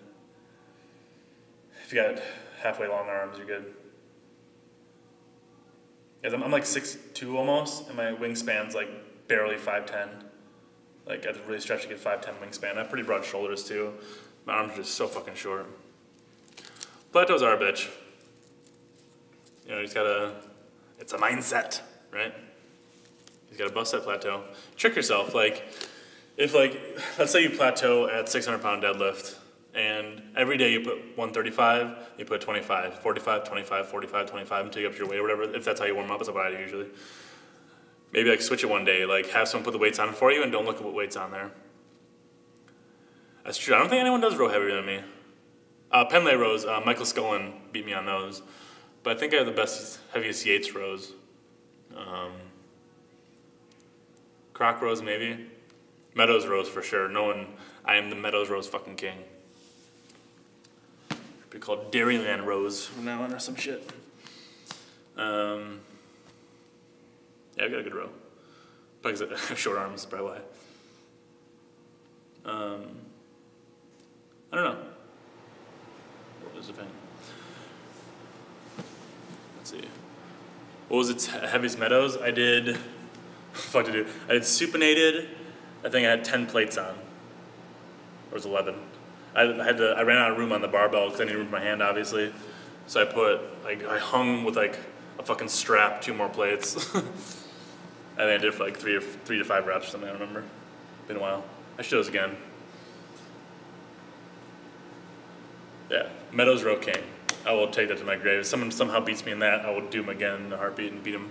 If you got halfway long arms, you're good. Because I'm like 6'2" almost, and my wingspan's like barely 5'10". Like, I have to really stretch to get 5'10" wingspan. I have pretty broad shoulders, too. My arms are just so fucking short. Plateaus are a bitch. You know, you just gotta, it's a mindset, right? You gotta bust that plateau. Trick yourself, like, if like, let's say you plateau at 600 pound deadlift, and every day you put 135, you put 25, 45, 25, 45, 25 until you get up to your weight or whatever, if that's how you warm up, that's what I do usually. Maybe like switch it one day, like have someone put the weights on for you and don't look at what weight's on there. That's true, I don't think anyone does row heavier than me. Penlay rows, Michael Scullin beat me on those. But I think I have the best, heaviest Yates rows. Croc rows maybe. Meadows rows for sure. I am the Meadows rows fucking king. Be called Dairyland rows from now on or some shit. Yeah, I've got a good row. Because I have short arms, probably why. I don't know. What was the thing? Let's see. What was its heaviest Meadows? I did supinated. I think I had 10 plates on. Or it was 11. I ran out of room on the barbell because I needed room for my hand, obviously. So I hung with like a fucking strap, 2 more plates. I think I did it for like 3 to 5 reps or something, I don't remember. Been a while. I should do those again. Yeah, Meadows row king. I will take that to my grave. If someone somehow beats me in that, I will do him again in a heartbeat and beat him.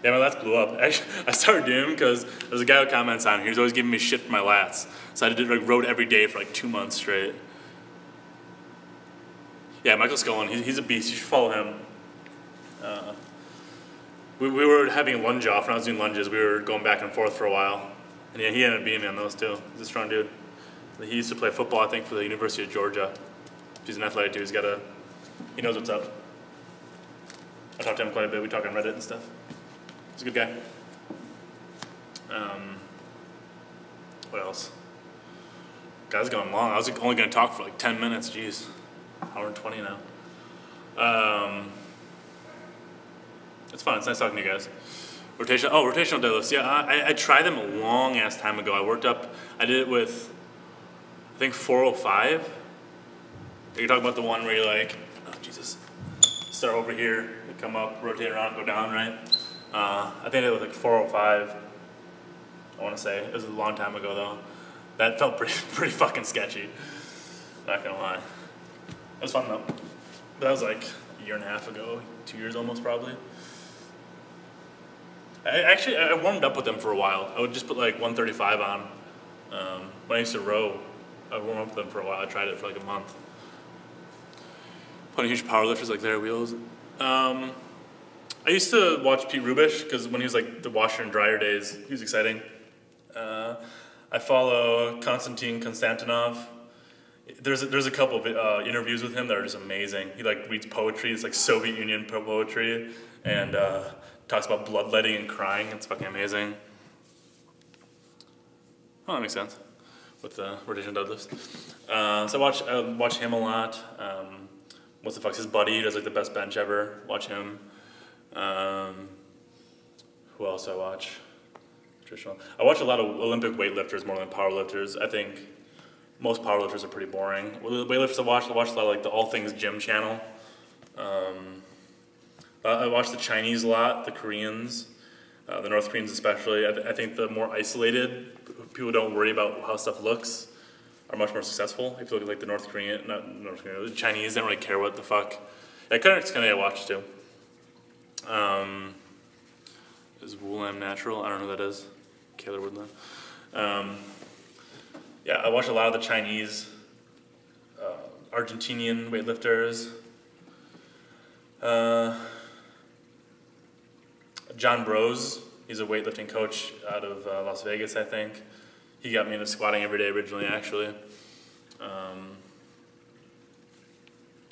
Yeah, my lats blew up. Actually, I started doing them because there's a guy who comments on here. He's always giving me shit for my lats. So I did like rode every day for like 2 months straight. Yeah, Michael Scullin, he's a beast. You should follow him. We were having a lunge off. When I was doing lunges, we were going back and forth for a while. And yeah, he ended up beating me on those too. He's a strong dude. He used to play football, I think, for the University of Georgia. He's an athletic dude. He knows what's up. I talked to him quite a bit. We talk on Reddit and stuff. He's a good guy. What else? Guys, going long. I was only going to talk for like 10 minutes. Jeez, hour and 20 now. It's fun. It's nice talking to you guys. Rotational deadlifts. Yeah, I tried them a long ass time ago. I did it with, I think 405. You're talking about the one where you're like, oh Jesus, start over here, come up, rotate around, go down, right? I think it was like 405. I want to say it was a long time ago though. That felt pretty fucking sketchy. Not gonna lie. It was fun though. But that was like a year and a half ago, 2 years almost probably. I warmed up with them for a while. I would just put like 135 on. When I used to row, I warmed up with them for a while. I tried it for like a month. Plenty of huge powerlifters like Larry Wheels. I used to watch Pete Rubish because when he was like the washer and dryer days, he was exciting. I follow Konstantin Konstantinov. There's a couple of interviews with him that are just amazing. He like reads poetry. It's like Soviet Union poetry, and talks about bloodletting and crying. It's fucking amazing. Oh, that makes sense with the rotational deadlifts. So I watch him a lot. What's the fuck's his buddy? He does like the best bench ever. Watch him. Who else do I watch? Traditional. I watch a lot of Olympic weightlifters more than powerlifters. I think most powerlifters are pretty boring. The weightlifters I watch a lot of like the All Things Gym channel. I watch the Chinese a lot, the Koreans, the North Koreans especially. I think the more isolated, people don't worry about how stuff looks, are much more successful. If you look at like the Chinese, they don't really care what the fuck. Yeah, kind of I watch too. Is Wulam natural? I don't know who that is. Kaylor Woodland. Yeah, I watch a lot of the Chinese, Argentinian weightlifters. John Brose, he's a weightlifting coach out of Las Vegas, I think. He got me into squatting every day originally, actually.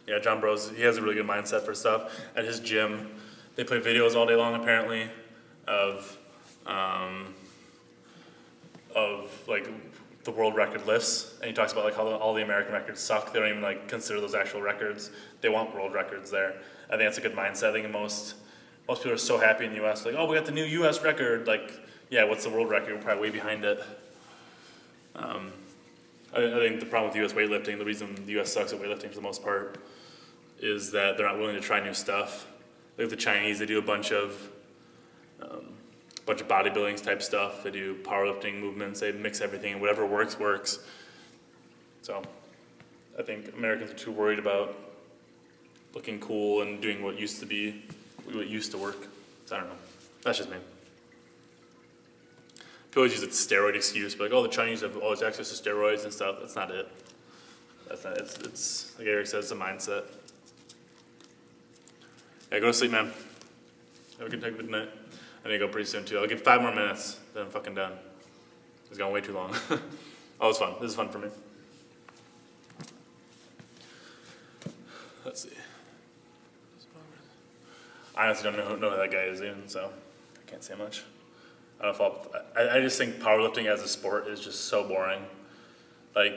Yeah, John Bros, he has a really good mindset for stuff. At his gym, they play videos all day long apparently of like the world record lifts, and he talks about like how all the American records suck. They don't even like consider those actual records. They want world records there. I think that's a good mindset. I think most people are so happy in the U.S. like, oh, we got the new U.S. record. Like, yeah, what's the world record? We're probably way behind it. I think the problem with U.S. weightlifting, the reason the U.S. sucks at weightlifting for the most part, is that they're not willing to try new stuff. Like the Chinese, they do a bunch of bodybuilding type stuff. They do powerlifting movements. They mix everything, and whatever works, works. So I think Americans are too worried about looking cool and doing what used to work. So I don't know. That's just me. People always use the steroid excuse, but like, oh, the Chinese have all this access to steroids and stuff. That's not it. That's not it. It's like Eric said, it's a mindset. Yeah, go to sleep, man. Have a good night. I need to go pretty soon too. I'll give 5 more minutes, then I'm fucking done. It's gone way too long. Oh, it's fun. This is fun for me. Let's see. I honestly don't know who that guy is even, so I can't say much. I don't know if I just think powerlifting as a sport is just so boring. Like,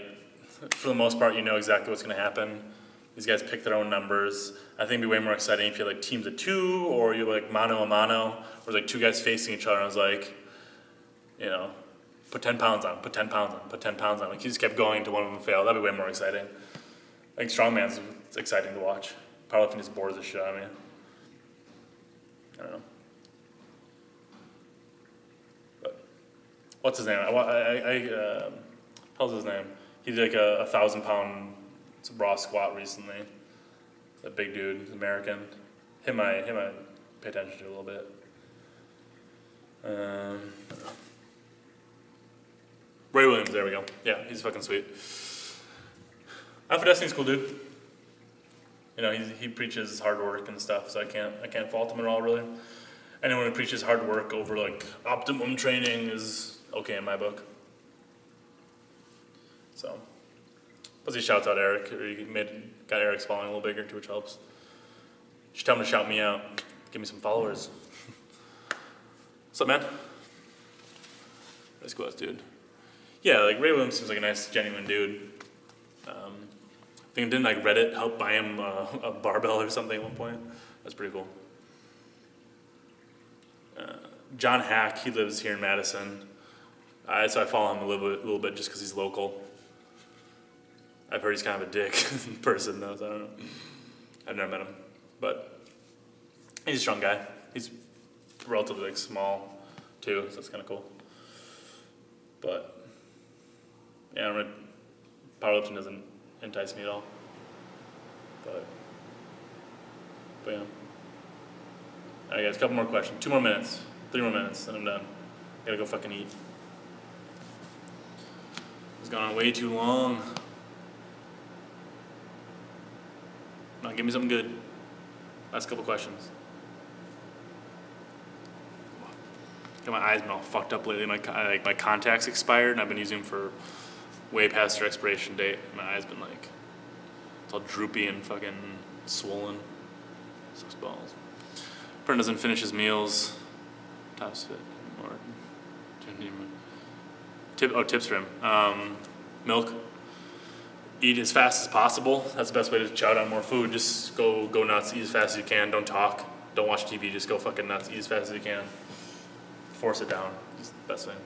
for the most part, you know exactly what's going to happen. These guys pick their own numbers. I think it'd be way more exciting if you had like teams of 2, or you like mano a mano, where like 2 guys facing each other, and I was like, you know, put 10 pounds on, put 10 pounds on, put 10 pounds on. Like, you just kept going until one of them failed. That'd be way more exciting. I think strongman's exciting to watch. Powerlifting just bores the shit out of me. I don't know. But what's his name? How's his name? He did like a 1,000-pound raw squat recently. That big dude, he's American. Him I pay attention to a little bit. I don't know. Ray Williams, there we go. Yeah, he's fucking sweet. Alpha Destiny's cool dude. You know, he preaches hard work and stuff, so I can't fault him at all, really. Anyone who preaches hard work over like optimum training is okay in my book. So, plus he shouts out Eric, or he got Eric's following a little bigger too, which helps. You should tell him to shout me out, give me some followers. What's up, man? Nice class, dude. Yeah, like Ray Williams seems like a nice, genuine dude. I think didn't like Reddit help buy him a barbell or something at one point? That's pretty cool. John Hack, he lives here in Madison. So I follow him a little bit just because he's local. I've heard he's kind of a dick in person though, so I don't know. I've never met him, but he's a strong guy. He's relatively like small too, so that's kind of cool. But yeah, I don't know, powerlifting doesn't entice me at all. But yeah. Alright guys, a couple more questions. 2 more minutes. 3 more minutes, then I'm done. Gotta go fucking eat. It's gone on way too long. Now give me something good. Last couple questions. Got my eyes been all fucked up lately. My contacts expired, and I've been using them for way past their expiration date. My eyes been like, it's all droopy and fucking swollen. Sucks balls. Bern doesn't finish his meals. Tops fit. Or tips for him. Milk. Eat as fast as possible. That's the best way to chow down more food. Just go nuts. Eat as fast as you can. Don't talk. Don't watch TV. Just go fucking nuts. Eat as fast as you can. Force it down. It's the best thing.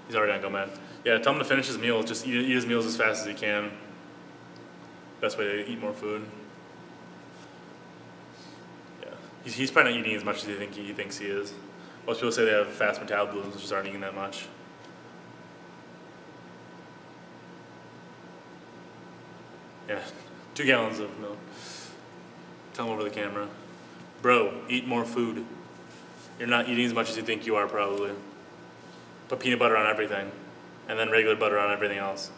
He's already on go mad. Yeah, tell him to finish his meal. Just eat his meals as fast as he can. Best way to eat more food. Yeah, he's probably not eating as much as he thinks he is. Most people say they have fast metabolisms, just aren't eating that much. Yeah, 2 gallons of milk. Tell him over the camera. Bro, eat more food. You're not eating as much as you think you are, probably. Put peanut butter on everything, and then regular butter on everything else.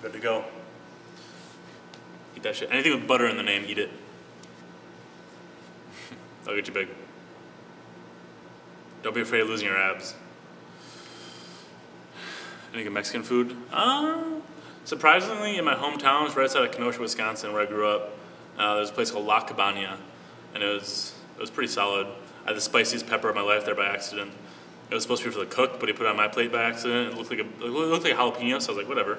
Good to go. Eat that shit. Anything with butter in the name, eat it. That'll get you big. Don't be afraid of losing your abs. Any good Mexican food? Surprisingly, in my hometown, it's right outside of Kenosha, Wisconsin, where I grew up. There's a place called La Cabana, and it was pretty solid. I had the spiciest pepper of my life there by accident. It was supposed to be for the cook, but he put it on my plate by accident. It looked like a jalapeno, so I was like, whatever.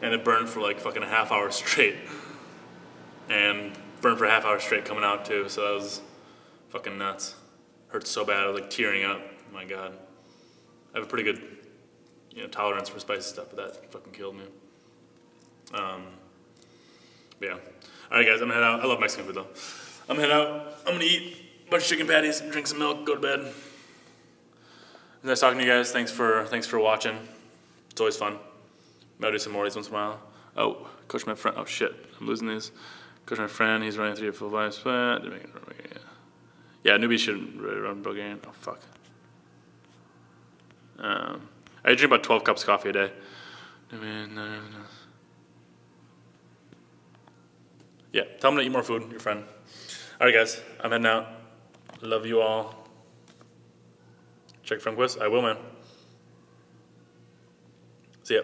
And it burned for like fucking a half hour straight. And burned for a half hour straight coming out too, so that was fucking nuts. Hurt so bad, I was like tearing up. Oh my god. I have a pretty good, tolerance for spicy stuff, but that fucking killed me. Yeah. All right, guys, I'm gonna head out. I love Mexican food though. I'm gonna head out. I'm gonna eat a bunch of chicken patties, drink some milk, go to bed. Nice talking to you guys. Thanks for watching. It's always fun. Maybe I'll do some more of these once in a while. Oh, coach my friend. Oh shit, I'm losing these. Coach my friend. He's running 3 or 4 5 split. Yeah, newbies shouldn't really run Bulgarian. Oh fuck. I drink about 12 cups of coffee a day. Yeah, tell them to eat more food, your friend. All right, guys, I'm heading out. Love you all. Check friend quiz. I will, man. See ya.